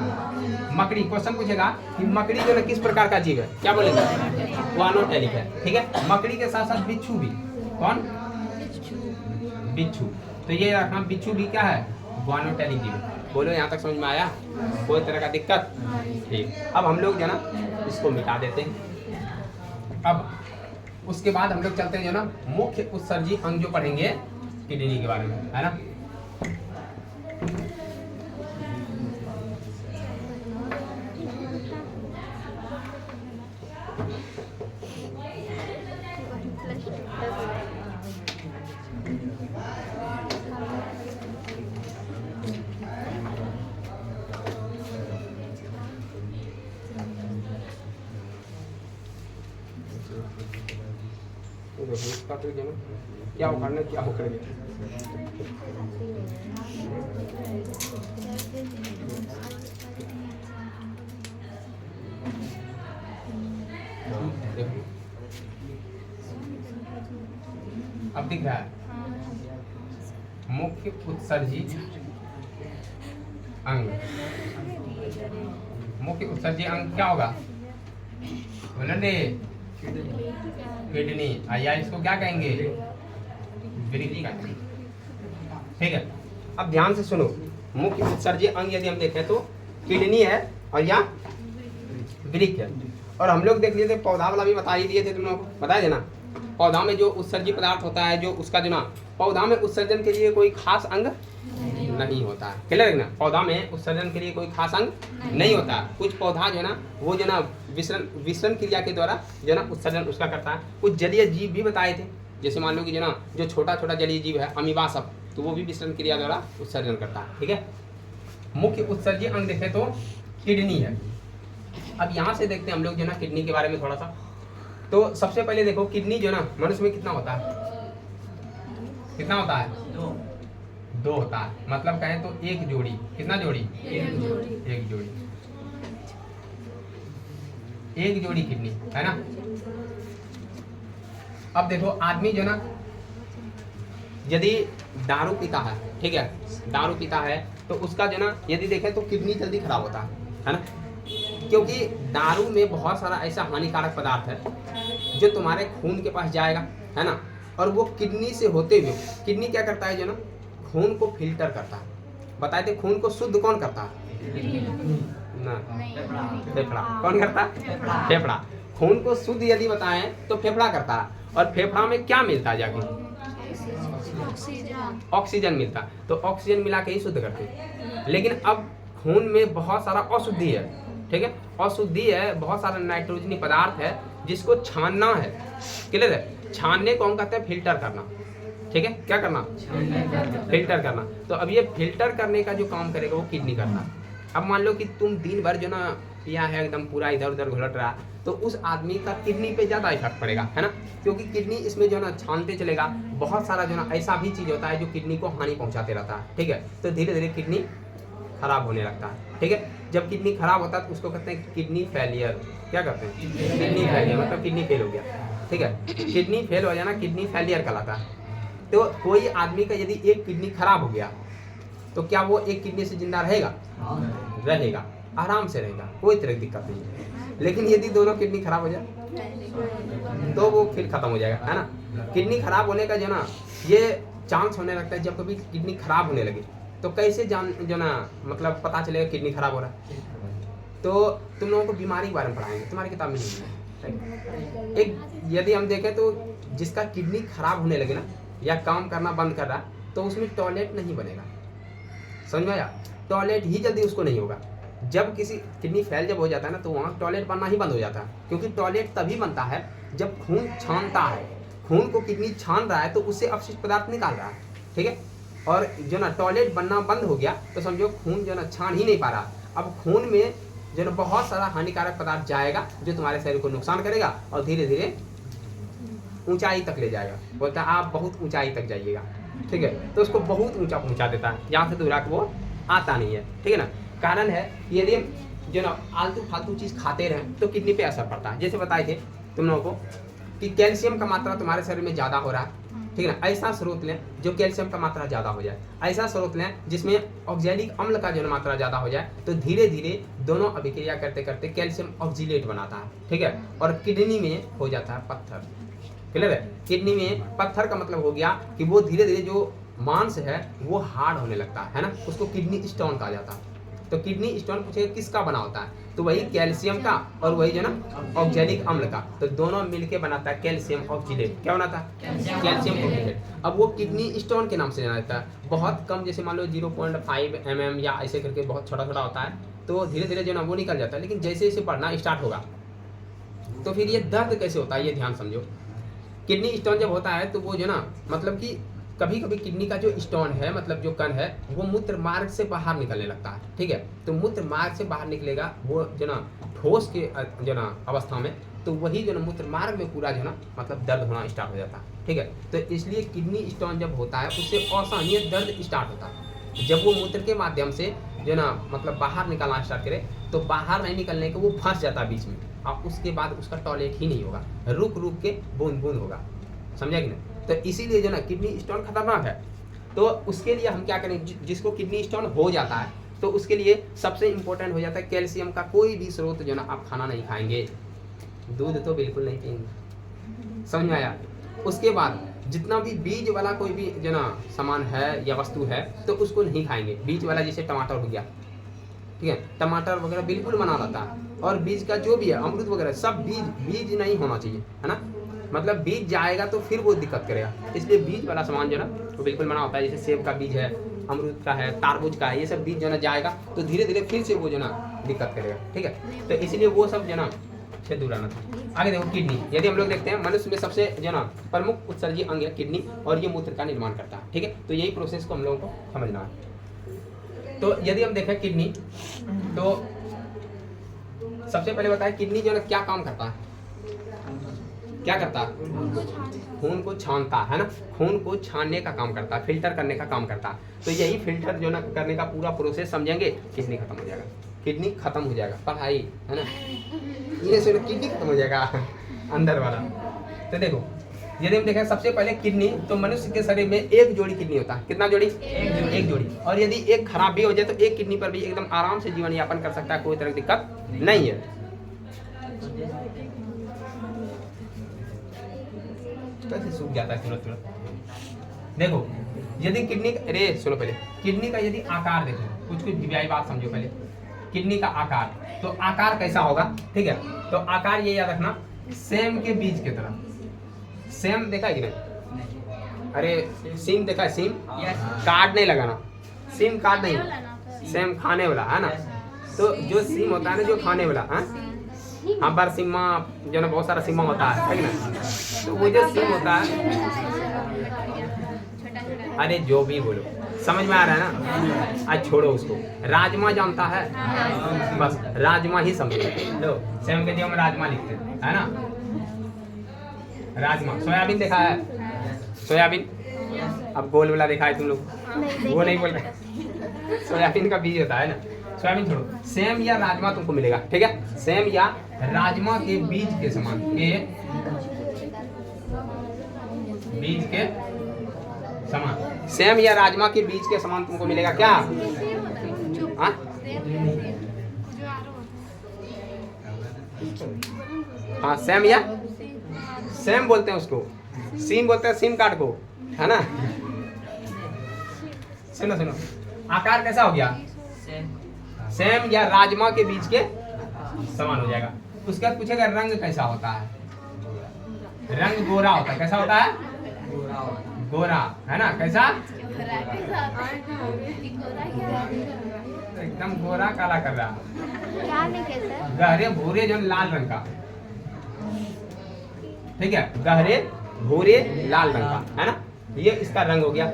मकड़ी, क्वेश्चन पूछेगा कि मकड़ी जो ना किस प्रकार का जीव है, क्या बोलेगा, ग्वानोटैलिक है, ठीक है। मकड़ी के साथ साथ बिच्छू भी, कौन, बिच्छू। तो ये रखना बिच्छू भी क्या है, ग्वानोटैलिक जीव। बोलो यहाँ तक समझ में आया, कोई तरह का दिक्कत, ठीक। अब हम लोग जो ना इसको मिटा देते हैं। अब उसके बाद हम लोग चलते हैं जो ना मुख्य उत्सर्जी अंग जो पढ़ेंगे किडनी के बारे में, है ना। क्या उखाड़ना, क्या उखड़ गया, अब दिख रहा है मुख्य उत्सर्जी अंग। मुख्य उत्सर्जी अंग क्या होगा, किडनी, या इसको क्या कहेंगे, वृक्क का, ठीक है। अब ध्यान से सुनो, मुख्य उत्सर्जी अंग यदि हम देखें तो किडनी है और या वृक्क है। और हम लोग देख लिए थे पौधा वाला भी बता ही दिए थे, तुम लोगों को बताया ना। पौधा में जो उत्सर्जी पदार्थ होता है जो उसका जो ना पौधा में उत्सर्जन के लिए कोई खास अंग नहीं होता है, क्लियर है ना। पौधा में उत्सर्जन के लिए कोई खास अंग नहीं होता है। कुछ पौधा जो ना वो जो ना विसरण क्रिया के द्वारा जो ना उत्सर्जन उसका करता है। कुछ जलीय जीव भी बताए थे, जैसे मान लो कि जो ना जो छोटा छोटा जलीय जीव है अमीबा सब, तो वो भी विसरण क्रिया द्वारा उत्सर्जन करता है, ठीक है। मुख्य उत्सर्जी अंग देखें तो किडनी है। अब यहाँ से देखते हैं हम लोग जो ना किडनी के बारे में थोड़ा सा। तो सबसे पहले देखो किडनी जो ना मनुष्य में कितना होता है, कितना होता है, दो होता है। मतलब कहें तो एक जोड़ी, कितना जोड़ी, एक जोड़ी, एक जोड़ी किडनी, है ना। अब देखो आदमी जो ना यदि दारू पीता है, ठीक है, दारू पीता है तो उसका जो ना यदि देखें तो किडनी जल्दी खराब होता है ना, क्योंकि दारू में बहुत सारा ऐसा हानिकारक पदार्थ है जो तुम्हारे खून के पास जाएगा, है ना, और वो किडनी से होते हुए, किडनी क्या करता है जो ना, खून को फिल्टर करता है। बताए थे खून को शुद्ध कौन करता है ना, फेफड़ा। कौन करता है? फेफड़ा। खून को शुद्ध यदि बताएं तो फेफड़ा करता है, और फेफड़ा में क्या मिलता है जाके? ऑक्सीजन मिलता है, तो ऑक्सीजन मिला के ही शुद्ध करते हैं। लेकिन अब खून में बहुत सारा अशुद्धि है, ठीक है, अशुद्धि है, बहुत सारा नाइट्रोजनी पदार्थ है जिसको छानना है। क्लियर है? छानने को हम कहते हैं फिल्टर करना, ठीक है, क्या करना? फिल्टर करना। तो अब ये फिल्टर करने का जो काम करेगा वो किडनी करता है। अब मान लो कि तुम दिन भर जो ना पिया है, एकदम पूरा इधर उधर घुलट रहा, तो उस आदमी का किडनी पे ज़्यादा इफेक्ट पड़ेगा, है ना, क्योंकि किडनी इसमें जो ना छानते चलेगा, बहुत सारा जो ना ऐसा भी चीज़ होता है जो किडनी को हानि पहुंचाते रहता है, ठीक है, तो धीरे धीरे किडनी खराब होने लगता है, ठीक है। जब किडनी खराब होता है तो उसको कहते हैं किडनी फेलियर। क्या कहते हैं? किडनी फेलियर, मतलब किडनी फेल हो गया, ठीक है, किडनी फेल हो जाना किडनी फेलियर कहलाता है। तो कोई आदमी का यदि एक किडनी खराब हो गया तो क्या वो एक किडनी से जिंदा रहेगा? रहेगा, आराम से रहेगा, कोई तरह की दिक्कत नहीं है। लेकिन यदि दोनों किडनी खराब हो जाए तो वो फिर खत्म हो जाएगा, है ना। किडनी खराब होने का जो ना ये चांस होने लगता है जब कभी किडनी खराब होने लगे। तो कैसे जान जो ना मतलब पता चलेगा किडनी खराब हो रहा है? तो तुम लोगों को बीमारी के बारे में पढ़ाएंगे, तुम्हारी किताब में नहीं है। एक यदि हम देखें तो जिसका किडनी खराब होने लगे ना, या काम करना बंद कर रहा, तो उसमें टॉयलेट नहीं बनेगा। समझ में आया? टॉयलेट ही जल्दी उसको नहीं होगा। जब किसी किडनी फेल जब हो जाता है ना, तो वहाँ टॉयलेट बनना ही बंद हो जाता है, क्योंकि टॉयलेट तभी बनता है जब खून छानता है। खून को किडनी छान रहा है तो उससे अपशिष्ट पदार्थ निकाल रहा है, ठीक है। और जो ना टॉयलेट बनना बंद हो गया तो समझो खून जो ना छान ही नहीं पा रहा। अब खून में जो ना बहुत सारा हानिकारक पदार्थ जाएगा जो तुम्हारे शरीर को नुकसान करेगा और धीरे धीरे ऊंचाई तक ले जाएगा। बोलता है आप बहुत ऊंचाई तक जाइएगा, ठीक है, तो उसको बहुत ऊंचा पहुंचा देता है जहाँ से दूरा वो आता नहीं है, ठीक है ना। कारण है यदि हम जो ना आलतू फालतू चीज़ खाते रहें तो किडनी पे असर पड़ता है। जैसे बताए थे तुम लोगों को कि कैल्शियम का मात्रा तुम्हारे शरीर में ज़्यादा हो रहा है, ठीक है ना। ऐसा स्रोत लें जो कैल्शियम का मात्रा ज़्यादा हो जाए, ऐसा स्रोत लें जिसमें ऑक्जेलिक अम्ल का जो मात्रा ज़्यादा हो जाए, तो धीरे धीरे दोनों अभिक्रिया करते करते कैल्शियम ऑक्जिलेट बनाता है, ठीक है, और किडनी में हो जाता है पत्थर। क्लियर है? किडनी में पत्थर का मतलब हो गया कि वो धीरे धीरे जो मांस है वो हार्ड होने लगता है ना, उसको किडनी स्टोन कहा जाता है। तो किडनी स्टोन पूछेगा किसका बना होता है, तो वही कैल्शियम का और वही जो ना ऑक्जेलिक अम्ल का, तो दोनों मिलके बनाता है कैल्शियम ऑक्जिलेट। क्या बनाता है? Calcium oxalate. अब वो किडनी स्टोन के नाम से जाना जाता है। बहुत कम, जैसे मान लो 0.5 mm या ऐसे करके बहुत छोटा छोटा होता है, तो धीरे धीरे जो ना वो निकल जाता है। लेकिन जैसे जैसे बढ़ना स्टार्ट होगा तो फिर ये दर्द कैसे होता है ये ध्यान समझो। किडनी स्टोन जब होता है तो वो जो ना मतलब कि कभी कभी किडनी का जो स्टोन है, मतलब जो कण है, वो मूत्र मार्ग से बाहर निकलने लगता है, ठीक है। तो मूत्र मार्ग से बाहर निकलेगा वो जो ना ठोस के जो ना अवस्था में, तो वही जो ना मूत्र मार्ग में पूरा जो ना मतलब दर्द होना स्टार्ट हो जाता है, ठीक है। तो इसलिए किडनी स्टोन जब होता है उससे असहनीय दर्द स्टार्ट होता है। जब वो मूत्र के माध्यम से जो ना मतलब बाहर निकलना स्टार्ट करे, तो बाहर नहीं निकलने के वो फंस जाता है बीच में, और उसके बाद उसका टॉयलेट ही नहीं होगा, रुक रुक के बूंद बूंद होगा। समझा कि नहीं? तो इसीलिए जो ना किडनी स्टोन खतरनाक है। तो उसके लिए हम क्या करें, जिसको किडनी स्टोन हो जाता है तो उसके लिए सबसे इम्पोर्टेंट हो जाता है कैल्शियम का कोई भी स्रोत जो ना आप खाना नहीं खाएंगे, दूध तो बिल्कुल नहीं पिएंगे। समझ में आया? उसके बाद जितना भी बीज वाला कोई भी जो ना सामान है या वस्तु है तो उसको नहीं खाएंगे। बीज वाला जैसे टमाटर हो गया, ठीक है, टमाटर वगैरह बिल्कुल मना रहता है। और बीज का जो भी है अमरूद वगैरह सब बीज नहीं होना चाहिए, है ना। मतलब बीज जाएगा तो फिर वो दिक्कत करेगा, इसलिए बीज वाला सामान जो ना वो बिल्कुल मना होता है। जैसे सेब का बीज है, अमरूद का है, तरबूज का है, ये सब बीज जो ना जाएगा तो धीरे धीरे फिर से वो जो ना दिक्कत करेगा, ठीक है। तो इसलिए वो सब जो ना से दूर रहना था। आगे देखो किडनी, यदि हम लोग देखते हैं मनुष्य में सबसे जो ना प्रमुख उत्सर्जी अंग है किडनी, और ये मूत्र का निर्माण करता है, ठीक है। तो यही प्रोसेस को हम लोगों को समझना है। तो यदि हम देखें किडनी, तो सबसे पहले बताया किडनी जो ना क्या काम करता है, क्या करता है? खून को छानता है ना, खून को छानने का काम करता है, फिल्टर करने का काम करता है। तो यही फिल्टर जो ना करने का पूरा प्रोसेस समझेंगे, किडनी खत्म हो जाएगा, किडनी खत्म हो जाएगा। पढ़ाई है ना, ये सुनो किडनी खत्म हो जाएगा अंदर वाला। तो देखो यदि हम देखें सबसे पहले किडनी, तो मनुष्य के शरीर में एक जोड़ी किडनी होता है। कितना जोड़ी? एक जोड़ी। और यदि एक खराब भी हो जाए तो एक किडनी पर भी एकदम आराम से जीवन यापन कर सकता है, कोई तरह की दिक्कत नहीं है। कैसे सूख जाता है तुरंत तुरंत। देखो यदि किडनी, अरे सुनो पहले, किडनी का यदि आकार देखो, कुछ दिव्याई बात समझो पहले। किडनी का आकार, तो आकार कैसा होगा? ठीक है, तो आकार ये याद रखना, सेम के बीज की तरह। सेम देखा है कि नहीं? अरे सीम देखा है? सीम कार्ड नहीं लगाना, सीम कार्ड नहीं, सेम खाने वाला है ना। तो जो सीम होता है ना, जो खाने वाला, हाँ बार सीमा जो ना, बहुत सारा सीमा होता है ना। तो वो जो सीम होता है, अरे जो भी बोलो समझ में आ रहा है ना। आज छोड़ो उसको, राजमा जानता है, बस राजमा ही समझो। लो सेम के जो हम राजमा लिखते हैं, है ना, राजमा। सोयाबीन देखा है? सोयाबीन अब गोल वाला देखा है तुम लोग? वो नहीं बोल रहे, सोयाबीन का बीज होता है ना। सोयाबीन छोड़ो, सेम या राजमा तुमको मिलेगा, ठीक है। सेम या राजमा के बीज के समान, के बीज के समान, सेम या राजमा के बीज के समान तुमको मिलेगा क्या? हाँ सेम या सेम बोलते हैं उसको, सीम बोलते हैं सिम कार्ड को, है ना। सुनो सुनो, आकार कैसा हो गया? सेम या राजमा के बीज के समान हो जाएगा। उसके बाद पूछेगा रंग कैसा होता है? रंग गोरा होता है। कैसा होता है? गोरा, है ना। कैसा? एकदम गोरा काला कर रहा, गहरे भूरे जो लाल रंग का, ठीक है, गहरे भूरे लाल रंग का, है ना। ये इसका रंग हो गया।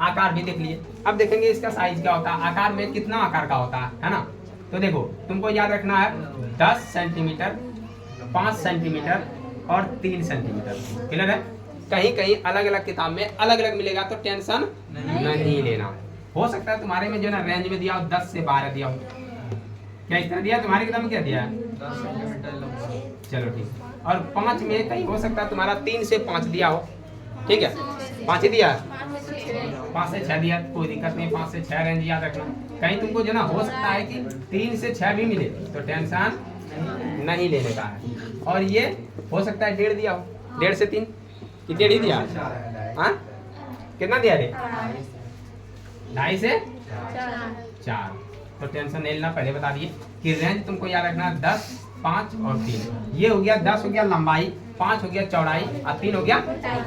आकार भी देख लिए। अब देखेंगे इसका साइज क्या होता है, आकार में कितना आकार का होता है ना। तो देखो तुमको याद रखना है 10 सेंटीमीटर, 5 सेंटीमीटर और 3 सेंटीमीटर। क्लियर है? कहीं कहीं अलग अलग किताब में अलग अलग मिलेगा, तो टेंशन नहीं लेना। हो सकता है तुम्हारे में जो ना रेंज में दिया हो 10 से 12 दिया हो। क्या इस तरह दिया? तुम्हारी किताब में क्या दिया है? 10 सेंटीमीटर। चलो ठीक। और 5 में कहीं हो सकता है तुम्हारा 3 से 5 दिया हो, ठीक है। 5 ही दिया, 5 से 6 दिया, कोई दिक्कत नहीं। 5 से 6 रेंज याद रखना। कहीं तुमको जो ना हो सकता है कि 3 से 6 भी मिले, तो टेंशन नहीं लेने का है। और ये हो सकता है 1.5 दिया हो, 1.5 से 3 कि 1.5 ही दिया। हाँ कितना दिया रे? 2.5 से 4। तो टेंशन नहीं लेना, पहले बता दिए कि रेंज तुमको याद रखना 10, 5 और 3। ये हो गया 10 हो गया लंबाई, 5 हो गया चौड़ाई और 3 हो गया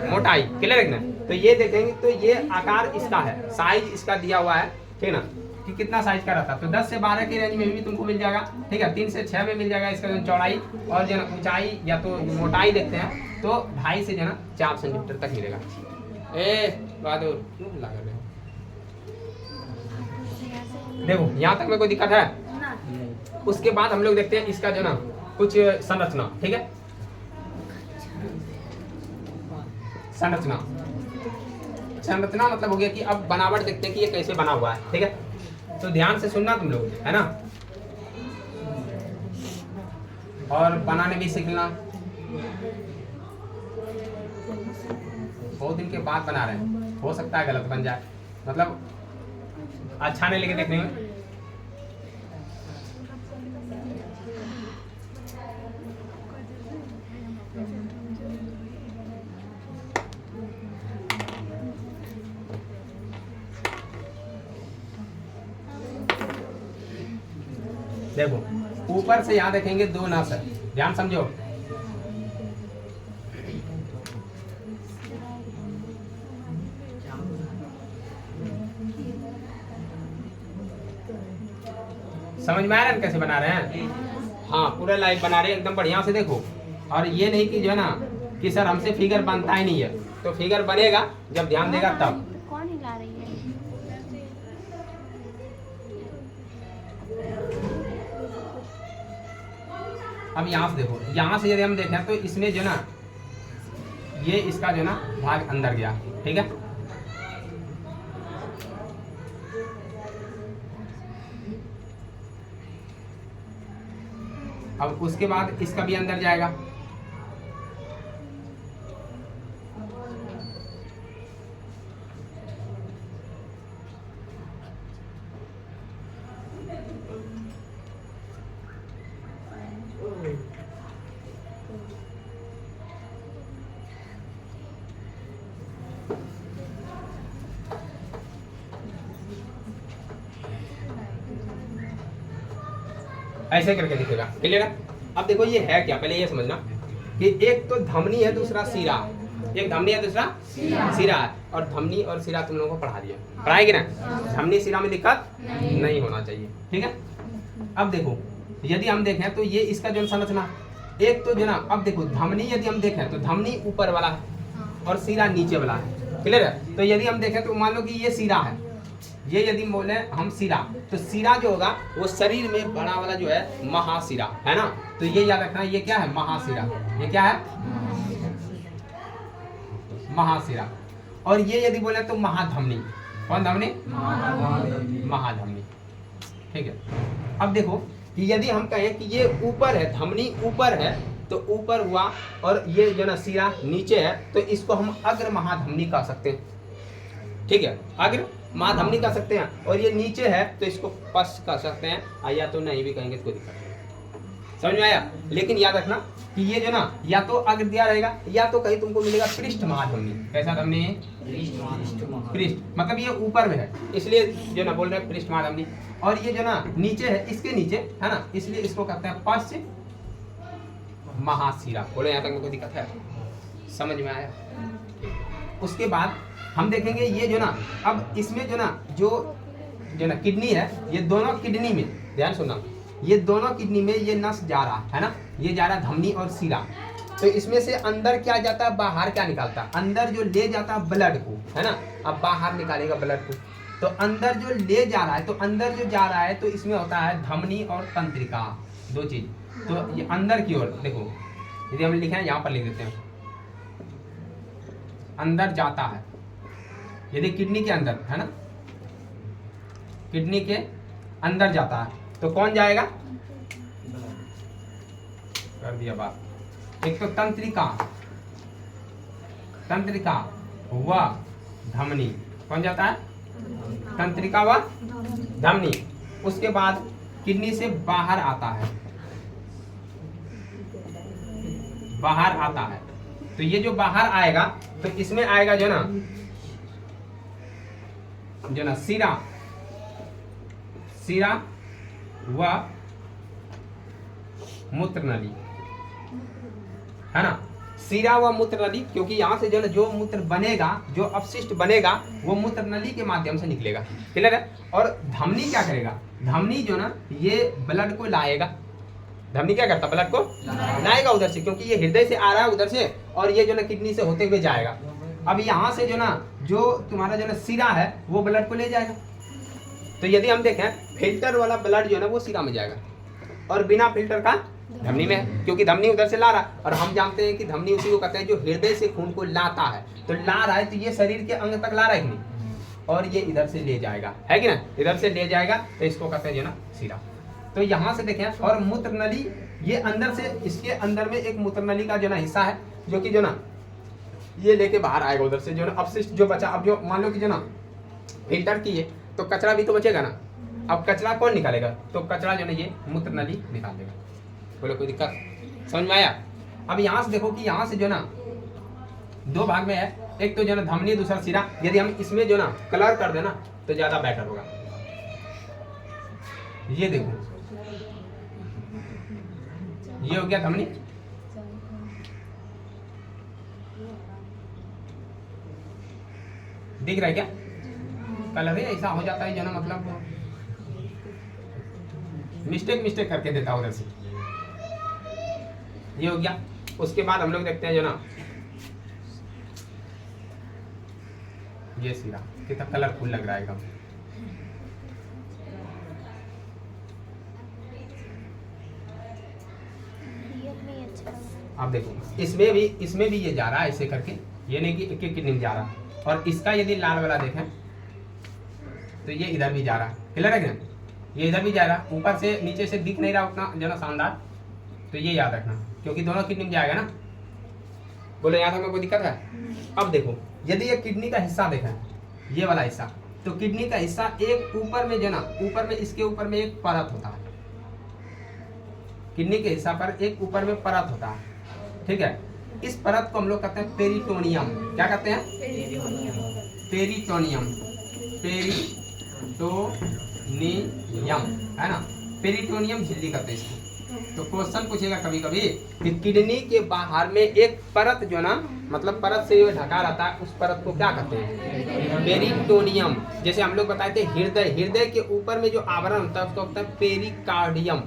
मोटाई। क्लियर रखना। तो ये देखेंगे तो ये आकार इसका है, साइज इसका दिया हुआ है, ठीक ना, कि कितना साइज का रहता है। तो 10 से 12 की रेंज में भी तुमको मिल जाएगा, ठीक है। 3 से 6 में मिल जाएगा इसका जो चौड़ाई, और जो ऊंचाई या तो मोटाई देखते हैं तो 2.5 से जो ना 4 सेंटीमीटर तक मिलेगा। बहादुर क्यों लगा रहे हो? देखो यहाँ तक में कोई दिक्कत है? उसके बाद हम लोग देखते हैं इसका जो ना कुछ संरचना, ठीक है। संरचना, संरचना मतलब हो गया कि अब बनावट देखते हैं कि ये कैसे बना हुआ है, ठीक है। तो ध्यान से सुनना तुम लोग, है ना, और बनाने भी सीखना। बहुत दिन के बाद बना रहे हैं, हो सकता है गलत बन जाए, मतलब अच्छा नहीं लगे देखने में। देखो ऊपर से यहाँ देखेंगे 2 नस है, ध्यान समझो। समझ में आ रहा है कैसे बना रहे हैं? हाँ पूरा लाइव बना रहे हैं एकदम बढ़िया से। देखो, और ये नहीं कि जो है ना कि सर हमसे फिगर बनता ही नहीं है, तो फिगर बनेगा जब ध्यान देगा तब। कौन हिला रही है? अब यहाँ से देखो, यहाँ से यदि हम देखें तो इसमें जो ना ये इसका जो ना भाग अंदर गया, ठीक है। अब उसके बाद इसका भी अंदर जाएगा, ऐसे करके दिखेगा। क्लियर है? अब देखो ये है क्या, पहले ये समझना कि एक तो धमनी है, दूसरा सिरा। एक धमनी है, दूसरा सिरा है। और धमनी और सिरा तुम लोगों को पढ़ा दिया, पढ़ाएगी ना? धमनी सिरा में दिक्कत नहीं होना चाहिए, ठीक है। अब देखो यदि हम देखें तो ये इसका जो संरचना, एक तो जो ना, अब देखो धमनी यदि हम देखें तो धमनी ऊपर वाला है और सिरा नीचे वाला है। क्लियर है? तो यदि हम देखें तो मान लो कि ये सिरा है, ये यदि बोले हम सिरा, तो सिरा जो होगा वो शरीर में बड़ा वाला जो है महासिरा है ना। तो ये याद रखना, ये क्या है? महासिरा। ये क्या है? महासिरा। और ये यदि बोले तो महाधमनी। कौन धमनी? महाधमनी। ठीक है। अब देखो कि यदि हम कहें कि ये ऊपर है, धमनी ऊपर है तो ऊपर हुआ, और ये जो ना सिरा नीचे है, तो इसको हम अग्र महाधमनी कह सकते हैं। ठीक है, अग्र महाधमनी कह सकते हैं। और ये नीचे है तो इसको पश्च कह सकते हैं, या तो नहीं भी कहेंगे तो कोई दिक्कत नहीं। समझ में आया? लेकिन याद रखना कि ये जो ना या तो अग्र दिया रहेगा, या तो कहीं तुमको मिलेगा पृष्ठ महाधमनी। कैसा धमनी? पृष्ठ, मतलब ये ऊपर में है इसलिए जो ना बोल रहे हैं पृष्ठ महाधमनी। और ये जो ना नीचे है, इसके नीचे है ना, इसलिए इसको कहते हैं पश्च महासिरा। बोले यहाँ तक में कोई दिक्कत है? समझ में आया? उसके बाद हम देखेंगे ये जो ना, अब इसमें जो ना जो ना किडनी है, ये दोनों किडनी में ध्यान सुनना, ये दोनों किडनी में ये नस जा रहा है ना, ये जा रहा धमनी और सिरा। तो इसमें से अंदर क्या जाता है, बाहर क्या निकालता है? अंदर जो ले जाता है ब्लड को, है ना, अब बाहर निकालेगा ब्लड को। तो अंदर जो ले जा रहा है, तो अंदर जो जा रहा है तो इसमें होता है धमनी और तंत्रिका, दो चीज। तो ये अंदर की ओर देखो, यदि हम लिखे हैं यहाँ पर लिख देते हैं, अंदर जाता है। यदि किडनी के अंदर है ना, किडनी के अंदर जाता है तो कौन जाएगा? कर दिया बात। एक तो तंत्रिका, तंत्रिका व धमनी, कौन जाता है? तंत्रिका व धमनी। उसके बाद किडनी से बाहर आता है, बाहर आता है। तो ये जो बाहर आएगा तो इसमें आएगा जो ना सिरा, सिरा व मूत्र नली, है ना, सिरा व मूत्र नली। क्योंकि यहाँ से जो ना जो मूत्र बनेगा, जो अपशिष्ट बनेगा वो मूत्र नली के माध्यम से निकलेगा। क्लियर है? और धमनी क्या करेगा? धमनी जो ना ये ब्लड को लाएगा। धमनी क्या करता? ब्लड को लाएगा उधर से, क्योंकि ये हृदय से आ रहा है उधर से, और ये जो ना किडनी से होते हुए जाएगा। अब यहाँ से जो ना जो तुम्हारा जो ना सिरा है वो ब्लड को ले जाएगा। तो यदि हम देखें फिल्टर वाला ब्लड जो है ना वो सिरा में जाएगा, और बिना फिल्टर का धमनी में है, क्योंकि धमनी उधर से ला रहा है। और हम जानते हैं कि धमनी उसी को कहते हैं जो हृदय से खून को लाता है। तो ला रहा है तो ये शरीर के अंग तक ला रहा है कि नहीं, और ये इधर से ले जाएगा, है कि ना, इधर से ले जाएगा तो इसको कहते हैं जो ना सिरा। तो यहाँ से देखें, और मूत्र नली ये अंदर से, इसके अंदर में एक मूत्र नली का जो ना हिस्सा है, जो कि जो ना ये लेके बाहर आएगा उधर से, जो ना अपशिष्ट जो बचा। अब जो मान लो कि जो ना फिल्टर की है तो कचरा भी तो बचेगा ना। अब कचरा कौन निकालेगा? तो कचरा जो ना ये मूत्र नली निकाल देगा। बोलो कोई दिक्कत? समझ में आया? अब यहाँ से देखो कि यहाँ से जो ना दो भाग में है, एक तो जो ना धमनी, दूसरा सिरा। यदि हम इसमें जो ना कलर कर देना तो ज्यादा बेटर होगा। ये देखो, ये हो गया धमनी, दिख रहा है क्या? कलर है ऐसा हो जाता है जो ना, मतलब मिस्टेक करके देता है उधर से। ये हो गया। उसके बाद हम लोग देखते हैं जो ना ये सिरा कितना कलरफुल लग रहा है एकदम। अब देखो इसमें भी ये जा रहा है ऐसे करके, ये नहीं कि एक एक किडनी जा रहा। और इसका यदि लाल वाला देखें तो ये इधर भी जा रहा है। क्लियर है क्या? ये इधर भी जा रहा, ऊपर से नीचे से दिख नहीं रहा उतना जो ना शानदार। तो ये याद रखना, क्योंकि दोनों किडनी में जाएगा ना। बोले यहाँ तक में कोई दिक्कत है? अब देखो यदि ये किडनी का हिस्सा देखें, ये वाला हिस्सा, तो किडनी का हिस्सा एक ऊपर में जो ना, ऊपर में इसके ऊपर में एक परत होता है। किडनी के हिस्सा पर एक ऊपर में परत होता है, ठीक है। इस परत को हम लोग कहते हैं पेरिटोनियम। क्या कहते हैं? पेरिटोनियम, पेरिटोनियम, है ना। पेरिटोनियम झिल्ली कहते हैं इसको। तो क्वेश्चन पूछेगा कभी कभी कि किडनी के बाहर में एक परत जो ना, मतलब परत से ढका रहता है, उस परत को क्या कहते हैं? पेरिटोनियम। जैसे हम लोग बताए थे हृदय, हृदय के ऊपर में जो आवरण होता है उसको कहते हैं पेरिकार्डियम।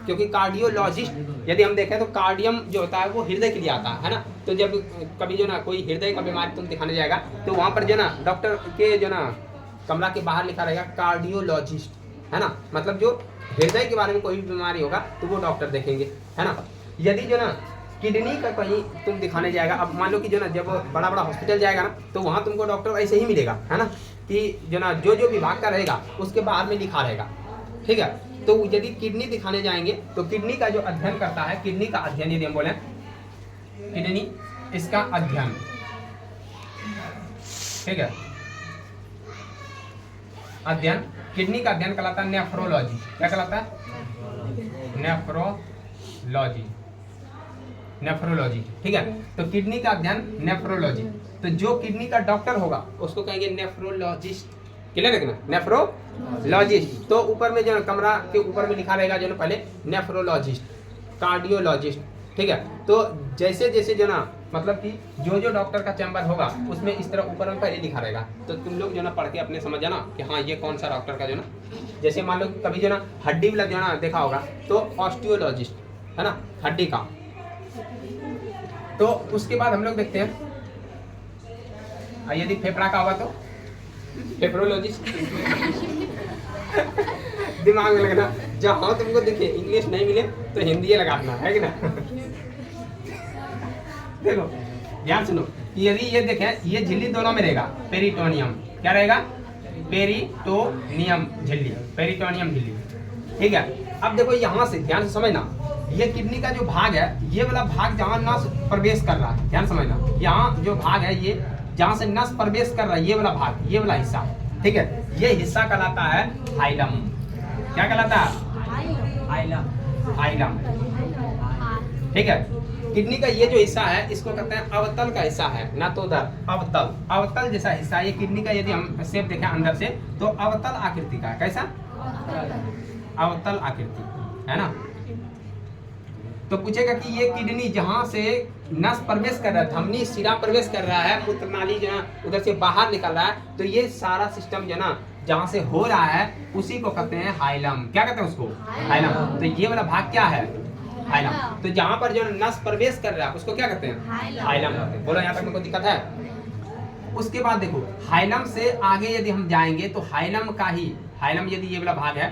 क्योंकि कार्डियोलॉजिस्ट यदि हम देखें तो कार्डियम जो होता है वो हृदय के लिए आता है ना। तो जब कभी जो ना कोई हृदय का बीमारी तुम दिखाने जाएगा तो वहाँ पर जो ना डॉक्टर के जो ना कमरा के बाहर लिखा रहेगा कार्डियोलॉजिस्ट, है ना। मतलब जो हृदय के बारे में कोई भी बीमारी होगा तो वो डॉक्टर देखेंगे, है ना। यदि जो ना किडनी का कहीं तुम दिखाने जाएगा, अब मान लो कि जो ना जब बड़ा बड़ा हॉस्पिटल जाएगा ना तो वहाँ तुमको डॉक्टर ऐसे ही मिलेगा, है ना, कि जो ना जो विभाग का रहेगा उसके बाहर में लिखा रहेगा, ठीक है। तो यदि किडनी दिखाने जाएंगे तो किडनी का जो अध्ययन करता है, किडनी का अध्ययन यदि हम बोले किडनी, इसका अध्ययन, ठीक है, अध्ययन, किडनी का अध्ययन कहलाता है नेफ्रोलॉजी। क्या कहलाता है? नेफ्रोलॉजी, नेफ्रोलॉजी, ठीक है। तो किडनी का अध्ययन नेफ्रोलॉजी। तो जो किडनी का डॉक्टर होगा उसको कहेंगे नेफ्रोलॉजिस्ट। क्लियर है ना? नेफ्रोलॉजिस्ट। तो ऊपर में जो ना कमरा के ऊपर में लिखा रहेगा जो ना पहले नेफ्रोलॉजिस्ट, कार्डियोलॉजिस्ट, ठीक है। तो जैसे जैसे जो ना मतलब कि जो डॉक्टर का चैम्बर होगा उसमें इस तरह ऊपर में पहले लिखा रहेगा। तो तुम लोग जो ना पढ़ के अपने समझ जाना कि हाँ ये कौन सा डॉक्टर का जो ना, जैसे मान लो कभी जो ना हड्डी वाला जो ना देखा होगा तो ऑस्टियोलॉजिस्ट, है ना, हड्डी का। तो उसके बाद हम लोग देखते हैं यदि फेफड़ा का होगा तो फेफरोलॉजिस्ट। दिमाग में लगना, जहाँ तुमको दिखे इंग्लिश नहीं मिले तो हिंदी लगाना है कि ना। देखो ध्यान सुनो, यदि ये देखें ये झिल्ली दोनों में रहेगा, पेरिटोनियम, क्या रहेगा? पेरिटोनियम झिल्ली, पेरिटोनियम झिल्ली, ठीक है। अब देखो यहाँ से ध्यान से समझना, ये किडनी का जो भाग है, ये वाला भाग जहाँ नस प्रवेश कर रहा है, ध्यान समझना, यहाँ जो भाग है ये जहाँ से नस प्रवेश कर रहा है, ये वाला भाग, ये वाला हिस्सा, ठीक है, ये हिस्सा कहलाता है हाइलम। क्या कहलाता है? हाइलम, ठीक है। किडनी का ये जो हिस्सा है इसको कहते हैं अवतल का हिस्सा है, ना तो उधर, अवतल, अवतल जैसा हिस्सा है ये किडनी का। यदि हम शेप देखें अंदर से तो अवतल आकृति का है। कैसा? अवतल आकृति, है ना। तो पूछेगा कि ये किडनी जहाँ से नस प्रवेश कर रहा है, धमनी शिरा प्रवेश कर रहा है, मूत्र नाली जो है उधर से बाहर निकल रहा है, तो ये सारा सिस्टम जो ना जहाँ से हो रहा है उसी को कहते हैं हाइलम। क्या कहते हैं उसको? हाइलम। तो ये वाला भाग क्या है? हाइलम। तो जहाँ पर जो नस प्रवेश कर रहा है उसको क्या कहते हैं? हाइलम कहते हैं। बोलो यहाँ तक में कोई दिक्कत है? उसके बाद देखो हाइलम से आगे यदि हम जाएंगे तो हाइलम का ही, हाइलम यदि ये वाला भाग है,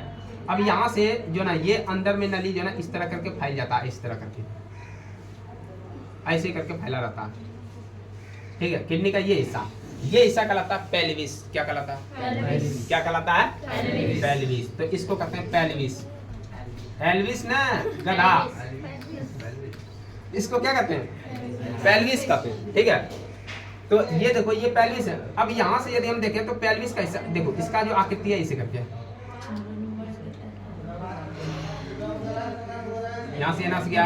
अब यहाँ से जो ना ये अंदर में नली जो ना इस तरह करके फैल जाता है, इस तरह करके ऐसे करके फैला रहता है, ठीक है। किडनी का ये हिस्सा कहलाता है पेल्विस। क्या कहलाता है? क्या कहलाता है? पेल्विस। तो इसको कहते हैं पेल्विस। एल्विस ना गधा, इसको क्या कहते हैं? पेल्विस कहते हैं, ठीक है। तो ये देखो ये पेल्विस है। अब यहाँ से यदि हम देखें तो पेल्विस का हिस्सा देखो, इसका जो आकृति है इसे करके यहाँ से नस गया।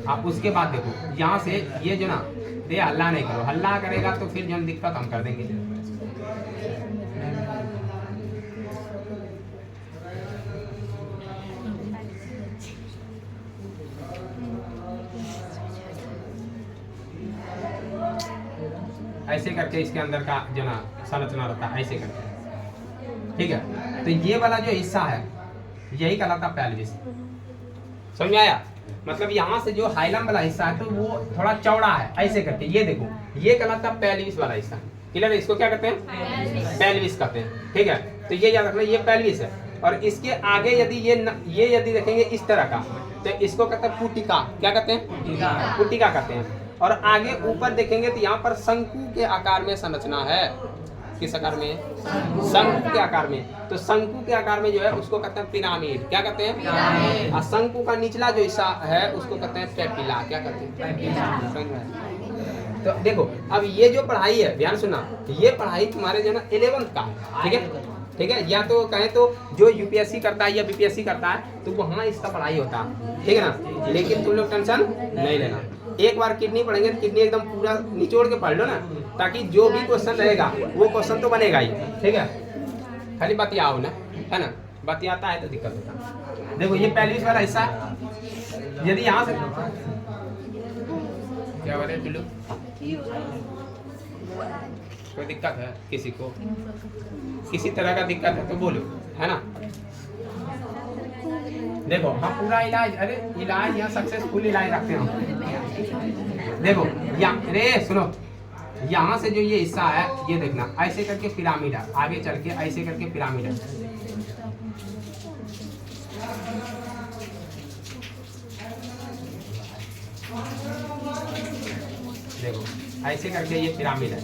अब उसके बाद देखो यहाँ से ये जो ना ये हल्ला नहीं करो, हल्ला करेगा तो फिर जो दिक्कत हम कर देंगे। ऐसे करके इसके अंदर का जो ना संरचना रहता है, ऐसे करके, ठीक है। तो ये वाला जो हिस्सा है यही कहलाता पेल्विस। समझ में आया? मतलब यहाँ से जो हाइलम वाला हिस्सा है तो वो थोड़ा चौड़ा है, ऐसे करके ये देखो ये कहलाता पेल्विस वाला हिस्सा। क्लियर है? इसको क्या कहते हैं? पेल्विस कहते हैं, ठीक है। तो ये याद रखना, ये पेल्विस है। और इसके आगे यदि ये यदि देखेंगे इस तरह का तो इसको कहते हैं पुटिका। क्या कहते हैं? पुटिका कहते हैं। और आगे ऊपर देखेंगे तो यहाँ पर शंकु के आकार में संरचना है। किस आकार में? शंकु के आकार में। तो शंकु के आकार में जो है उसको कहते हैं पिरामिड। क्या कहते हैं? और शंकु का निचला जो हिस्सा है उसको कहते हैं पेपिला। क्या कहते हैं? तो देखो अब ये जो पढ़ाई है, ध्यान सुना, ये पढ़ाई तुम्हारे जो ना 11th का है, ठीक है, ठीक है। या तो कहें तो जो यूपीएससी करता है या बीपीएससी करता है तो वहाँ इसका पढ़ाई होता है, ठीक है ना। लेकिन तुम लोग टेंशन नहीं लेना, एक बार किडनी पढ़ेंगे तो किडनी एकदम पूरा निचोड़ के पढ़ लो ना, ताकि जो भी क्वेश्चन रहेगा वो क्वेश्चन तो बनेगा ही, ठीक है। खाली बतियाओ ना, है ना, बतियाता है तो दिक्कत होता है। देखो ये पेल्विस वाला हिस्सा है। यदि यहाँ से क्या बोले पिल्लू, कोई दिक्कत है किसी को, किसी तरह का दिक्कत है तो बोलो, है ना। देखो हम पूरा इलाज, अरे इलाज यहाँ सक्सेसफुल इलाज रखते हैं। देखो यहाँ, अरे सुनो, यहाँ से जो ये हिस्सा है ये देखना, ऐसे करके पिरामिड है, आगे चल के ऐसे करके पिरामिड है। देखो ऐसे करके ये पिरामिड है,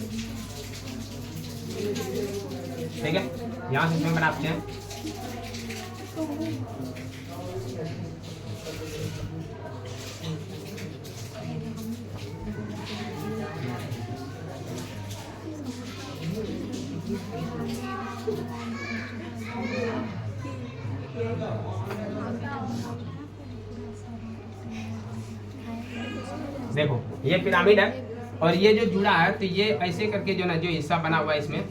ठीक है। यहाँ से इसमें बनाते हैं। देखो ये पिरामिड है और ये जो जुड़ा है तो ये ऐसे करके जो ना जो हिस्सा बना हुआ है इसमें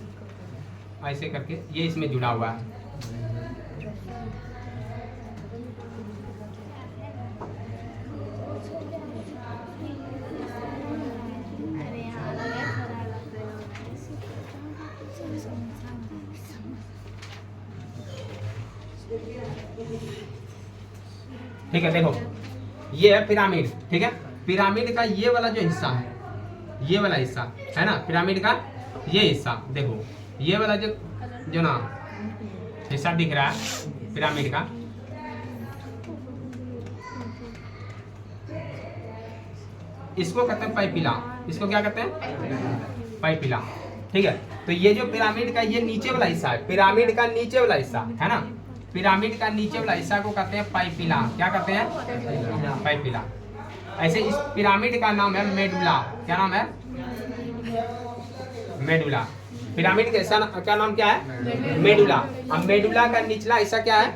ऐसे करके ये इसमें जुड़ा हुआ है। ठीक है, देखो ये है पिरामिड, ठीक है। पिरामिड का ये वाला जो हिस्सा है, ये वाला हिस्सा है ना पिरामिड का, ये हिस्सा देखो, ये वाला जो ना हिस्सा दिख रहा है पिरामिड का, इसको कहते हैं पाइपिला। इसको क्या कहते हैं? पाइपिला, ठीक है। तो ये जो पिरामिड का ये नीचे वाला हिस्सा है, पिरामिड का नीचे वाला हिस्सा है ना, पिरामिड का नीचे वाला हिस्सा को कहते हैं पाइपिला। क्या कहते हैं? पाइपिला। ऐसे इस पिरामिड का नाम है मेडुला। क्या नाम है? मेडुला। पिरामिड का हिस्सा का नाम क्या है? मेडुला। अब मेडुला का निचला हिस्सा क्या है?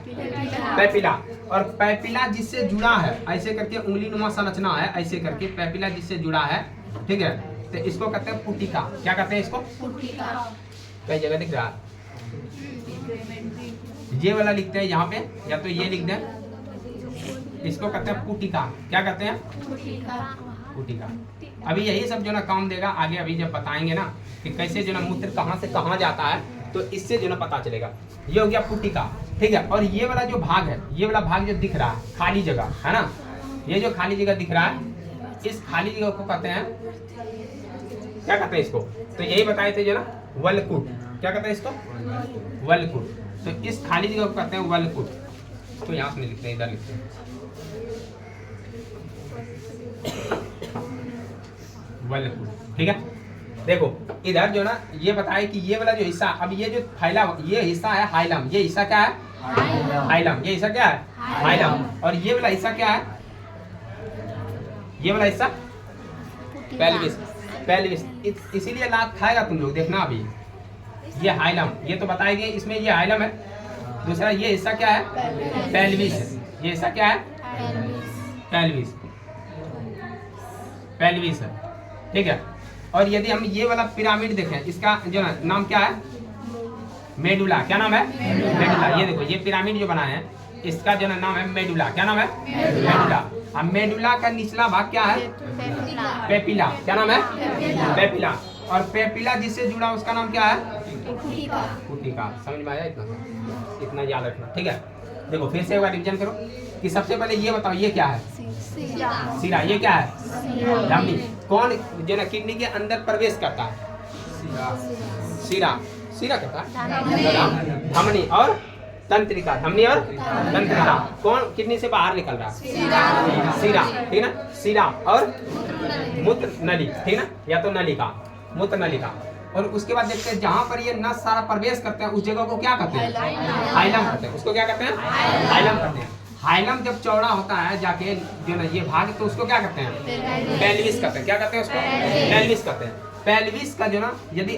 पैपिला। और पैपिला जिससे जुड़ा है, ऐसे करके उंगली नुमा संरचना है, ऐसे करके पैपिला जिससे जुड़ा है, ठीक है, तो इसको कहते हैं पुटिका। क्या कहते हैं इसको? पुटिका। कई जगह दिख रहा है, ये वाला लिखते हैं यहाँ पे, या तो ये लिख दें, इसको कहते हैं पुटिका। क्या कहते हैं? पुटिका। अभी यही सब जो ना काम देगा आगे, अभी जब बताएंगे ना कि कैसे जो ना मूत्र कहाँ से कहाँ जाता है, तो इससे जो ना पता चलेगा। ये हो गया पुटिका, ठीक है। और ये वाला जो भाग है, ये वाला भाग जो दिख रहा है खाली जगह, है ना, ये जो खाली जगह दिख रहा है, इस खाली जगह को कहते हैं, क्या कहते हैं इसको? तो यही बताए थे जो ना वलकुट। क्या कहते हैं इसको? वलकुट। तो इस खाली जगह को कहते हैं वलकुट। तो यहाँ से नहीं लिखते हैं, इधर लिखते हैं वलकुट, ठीक है। देखो इधर जो ना ये बताए कि ये वाला जो हिस्सा, अब ये जो फैला ये हिस्सा है हाइलम। ये हिस्सा क्या है? हाइलम। ये हिस्सा क्या है? हाइलम। और ये वाला हिस्सा क्या है? ये वाला हिस्सा पेल्विस। पेल्विस इसीलिए लात खाएगा तुम लोग, देखना अभी। ये हाइलम, ये तो बताएंगे, इसमें ये हाइलम है। दूसरा ये हिस्सा क्या है? पेल्विस। ये हिस्सा क्या है? पेल्विस। पेल्विस है, ठीक है। और यदि हम ये वाला पिरामिड देखें, इसका जो नाम क्या है? मेडुला। क्या नाम है? मेडुला। ये देखो ये पिरामिड जो बना है, इसका जो नाम है मेडुला। क्या नाम है? मेडुला। अब मेडुला का निचला भाग क्या है? पेपिला। क्या नाम है? पेपिला। और पेपिला जिससे जुड़ा उसका नाम क्या है? पुटिका। समझ में आया? इतना याद रखना, ठीक है। देखो फिर से एक बार रिवीजन करो कि सबसे पहले ये बताओ, ये क्या है? सिरा। ये क्या है? धमनी। कौन जो ना किडनी के अंदर प्रवेश करता है? सिरा। सिरा कहता है धमनी और तंत्रिका। धमनी और तंत्रिका। कौन किडनी से बाहर निकल रहा है? सिरा, ठीक है ना। सिरा और मूत्र नली, ठीक है ना, या तो नलिका, मूत्र नलिका। और उसके बाद देखते हैं जहाँ पर ये नस सारा प्रवेश करते हैं उस जगह को क्या कहते हैं? हाइलम कहते हैं। उसको क्या कहते हैं? हाइलम कहते हैं। हाइलम जब चौड़ा होता है जाके जो ना ये भाग, तो उसको क्या कहते हैं? पेल्विस कहते हैं। क्या कहते हैं उसको? पेल्विस कहते हैं। पेल्विस का जो ना, यदि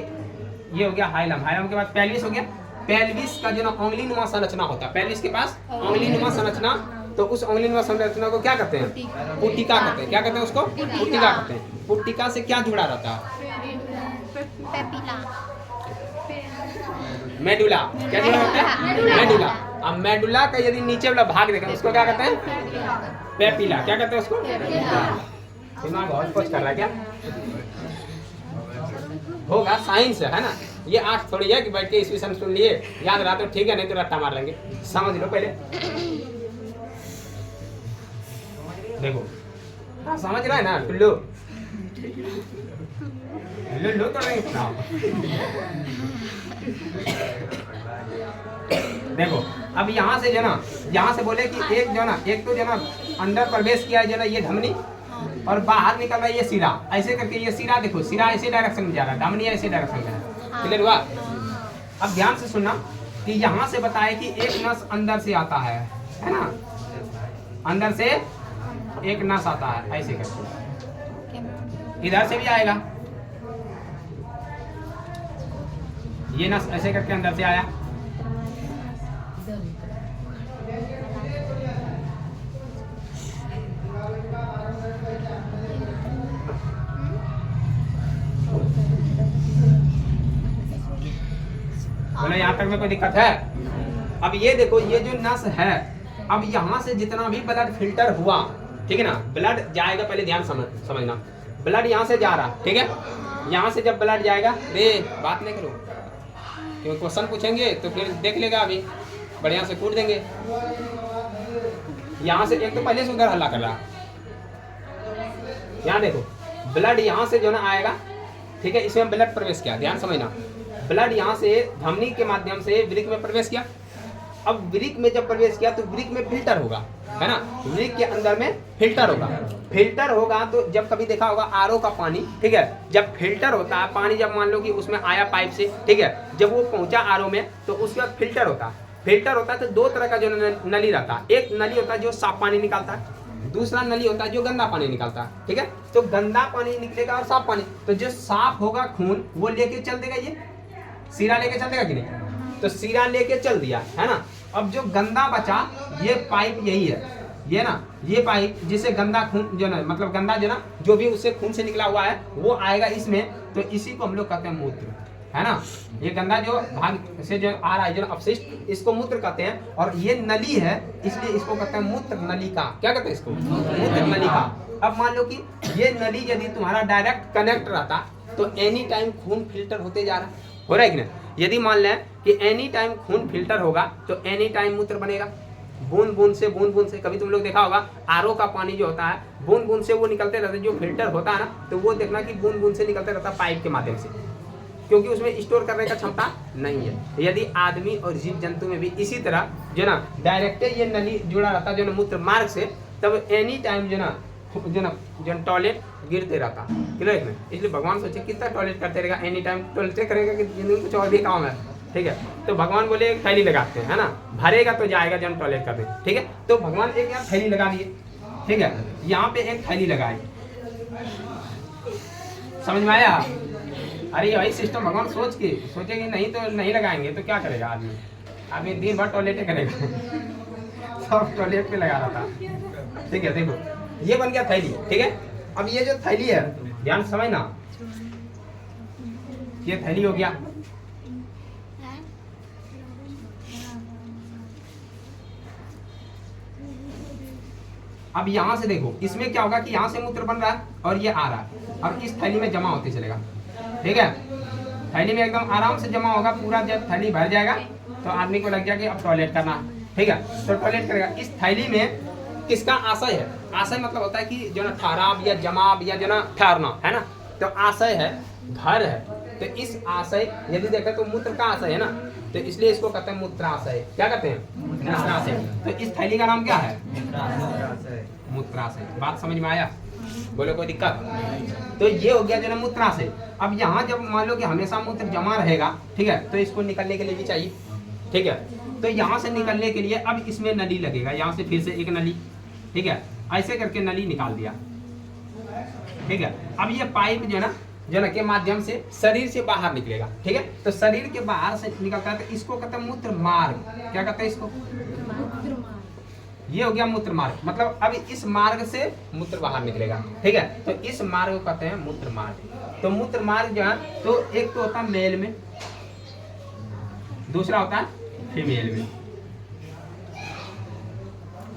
ये हो गया हाइलम, हाइलम के बाद पेल्विस हो गया। पेल्विस का जो ना उंगली नुमा संरचना होता है, पेल्विस के पास उंगली नुमा संरचना, तो उस उंगली नुमा संरचना को क्या कहते हैं? पुटिका कहते हैं। क्या कहते हैं उसको? पुटिका कहते हैं। पुटिका से क्या जुड़ा रहता है? मेडुला। क्या जुड़ा रहता है? मेडुला। अब मेडुला का यदि नीचे वाला भाग देखें उसको क्या कहते हैं? पेपिला। क्या कहते हैं उसको? दिमाग बहुत कुछ कर रहा है क्या? होगा, साइंस है ना। ये आठ थोड़ी है कि बैठ के इस विषय सुन लिए याद रहा तो ठीक है, नहीं तो रट्टा मार लेंगे। समझ लो पहले, देखो। हाँ समझ रहा है ना टुल्लू? लो तो नहीं सुनाओ। देखो अब यहाँ से जो ना, यहाँ से बोले कि एक जो ना, एक तो जो ना अंदर प्रवेश किया जो ना ये धमनी, और बाहर निकल रहा है ये सिरा। ऐसे करके ये सिरा देखो, सिरा ऐसे डायरेक्शन में जा रहा है, धमनी ऐसे डायरेक्शन में है। क्लियर हुआ? अब ध्यान से सुनना कि यहाँ से बताए कि एक नस अंदर से आता है ना, अंदर से एक नस आता है ऐसे करके, इधर से भी आएगा ये नस ऐसे करके अंदर से आया, बोले यहाँ तक में कोई दिक्कत है? अब ये देखो ये जो नस है, अब यहाँ से जितना भी ब्लड फिल्टर हुआ, ठीक है ना, ब्लड जाएगा, पहले ध्यान समझना, ब्लड यहाँ से जा रहा, ठीक है, यहाँ से जब ब्लड जाएगा, रे बात नहीं करो क्योंकि क्वेश्चन पूछेंगे तो फिर देख लेगा, अभी बढ़िया से कूट देंगे। यहाँ से एक तो पहले से उधर हल्ला कर रहा, यहाँ देखो ब्लड यहाँ से जो ना आएगा, ठीक है, इसमें ब्लड प्रवेश किया, ध्यान समझना, ब्लड यहाँ से धमनी के माध्यम से वृक्क में प्रवेश किया। अब वृक्क में जब प्रवेश किया तो वृक्क में फिल्टर होगा, है ना, वृक्क के अंदर में फिल्टर होगा। फिल्टर होगा तो जब कभी देखा होगा आरओ का पानी, ठीक है, जब फिल्टर होता है पानी, जब मान लो कि उसमें आया पाइप से, ठीक है, जब वो पहुंचा आरओ में तो उसके बाद फिल्टर होता है। फिल्टर होता है तो दो तरह का जो नली रहता है, एक नली होता है जो साफ पानी निकालता है, दूसरा नली होता है जो गंदा पानी निकालता है, ठीक है। तो गंदा पानी निकलेगा और साफ पानी, तो जो साफ होगा खून वो लेके चल देगा, ये सीरा लेके चल देगा कि नहीं, तो सीरा लेके चल दिया, है ना। अब जो गंदा बचा ये पाइप यही है, ये ना, ये पाइप जिसे गंदा खून जो ना, मतलब गंदा जो ना, जो भी उससे खून से निकला हुआ है वो आएगा इसमें, तो इसी को हम लोग कहते हैं मूत्र, है ना। ये गंदा जो भाग से जो आ रहा है जो अपशिष्ट, इसको मूत्र कहते हैं। और ये नली है इसलिए इसको कहते हैं मूत्र नलिका। क्या कहते हैं इसको? मूत्र नलिका। अब मान लो कि ये नली यदि तुम्हारा डायरेक्ट कनेक्ट रहता तो एनी टाइम खून फिल्टर होते जा रहा है, हो रहा है कि नहीं। यदि मान लें कि एनी टाइम खून फिल्टर होगा तो एनी टाइम मूत्र बनेगा, बूंद बूंद से। कभी तुम लोग देखा होगा आरओ का पानी जो होता है बूंद बूंद से वो निकलते रहते, जो फिल्टर होता है ना, तो वो देखना कि बूंद बूंद से निकलते रहता पाइप के माध्यम से, क्योंकि उसमें स्टोर करने का क्षमता नहीं है। यदि आदमी और जीव जंतु में भी इसी तरह जो ना डायरेक्ट ये नली जुड़ा रहता जो ना मूत्र मार्ग से, तब एनी टाइम जो ना टॉयलेट गिरते रहता, क्लियर है। इसलिए भगवान सोचे कितना टॉयलेट करते रहेगा, एनी टाइम टॉयलेट करेगा कि जिंदगी में कुछ और भी काम है, ठीक है। तो भगवान बोले एक थैली लगाते हैं, है ना, भरेगा तो जाएगा जन टॉयलेट करने, ठीक है। तो भगवान एक यहाँ थैली लगा दिए, ठीक है, यहाँ पे एक थैली लगाई, समझ में आया। अरे वही सिस्टम भगवान सोचे कि नहीं तो नहीं लगाएंगे तो क्या करेगा आदमी दिन भर टॉयलेट करेगा सब टॉयलेट पे लगा रहा था, ठीक है। देखो ये बन गया थैली, ठीक है। अब ये जो थैली है ध्यान समझना, ये थैली हो गया। अब यहाँ से देखो इसमें क्या होगा कि यहाँ से मूत्र बन रहा है और ये आ रहा है, अब इस थैली में जमा होते चलेगा, ठीक है। थैली में एकदम आराम से जमा होगा पूरा। जब थैली भर जाएगा तो आदमी को लग जाएगा अब टॉयलेट करना, ठीक है, तो टॉयलेट करेगा। इस थैली में किसका आशय है? आशय मतलब होता है कि जो ना ठहराव या जमाव या जो ना ठहरना, है ना। तो आशय है, घर है, तो इस आशय यदि देखें तो मूत्र का आशय है ना, तो इसलिए इसको कहते हैं मूत्राशय। क्या कहते हैं? मूत्राशय। तो इस थैली का नाम क्या है? मूत्राशय। बात समझ में आया? बोलो कोई दिक्कत? तो ये हो गया जो ना मूत्राशय। अब यहाँ जब मान लो कि हमेशा मूत्र जमा रहेगा, ठीक है, तो इसको निकलने के लिए भी चाहिए, ठीक है। तो यहाँ से निकलने के लिए अब इसमें नली लगेगा, यहाँ से फिर से एक नली, ठीक है, ऐसे करके नली निकाल दिया, ठीक है। अब ये पाइप जो ना के माध्यम से शरीर से बाहर निकलेगा, ठीक है। तो शरीर के बाहर से निकलता है तो इसको कहते हैं मूत्र मार्ग। क्या कहते हैं इसको? ये हो गया मूत्र मार्ग। मतलब अब इस मार्ग से मूत्र बाहर निकलेगा, ठीक है। तो इस मार्ग को कहते हैं मूत्र मार्ग। तो मूत्र मार्ग जो है तो एक तो होता है मेल में, दूसरा होता है फीमेल में,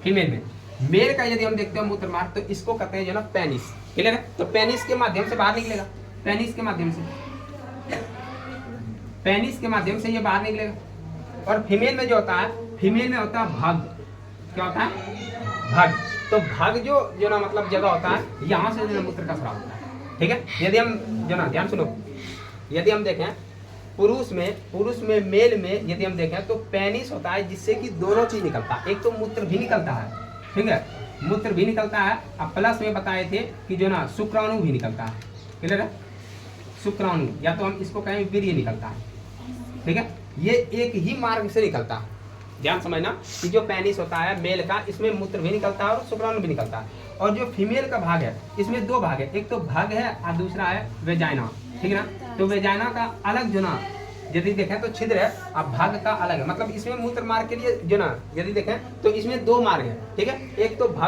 फीमेल में। मेल का यदि हम देखते हैं मूत्र मार्ग, तो इसको कहते हैं जो ना पेनिस। क्लियर है? तो पेनिस के माध्यम से बाहर निकलेगा, पेनिस के माध्यम से, पेनिस के माध्यम से ये बाहर निकलेगा। और फीमेल में जो होता है, फीमेल में होता है भाग। क्या होता है? भाग। तो भाग जो ना मतलब जगह होता है, यहाँ से जो मूत्र का स्राव होता है। ठीक है? यदि हम जो ना ध्यान सुनो, यदि हम देखें पुरुष में मेल में यदि हम देखें तो पेनिस होता है, जिससे कि दोनों चीज निकलता है। एक तो मूत्र भी निकलता है, ठीक है, मूत्र भी निकलता है, अब प्लस में बताए थे कि जो ना शुक्राणु भी निकलता है। क्लियर है? शुक्राणु, या तो हम इसको कहें वीर्य निकलता है। ठीक है? ये एक ही मार्ग से निकलता है। ध्यान समझना कि जो पेनिस होता है मेल का, इसमें मूत्र भी निकलता है और शुक्राणु भी निकलता है। और जो फीमेल का भाग है, इसमें दो भाग है, एक तो भाग है और दूसरा है वेजाइना। ठीक है ना? तो वेजाइना का अलग जो ना यदि देखें तो छिद्र है, अब भाग का अलग है। मतलब इसमें मूत्र मार्ग के लिए जो ना यदि देखें तो इसमें दो मार्ग है। ठीक है? एक तो भाग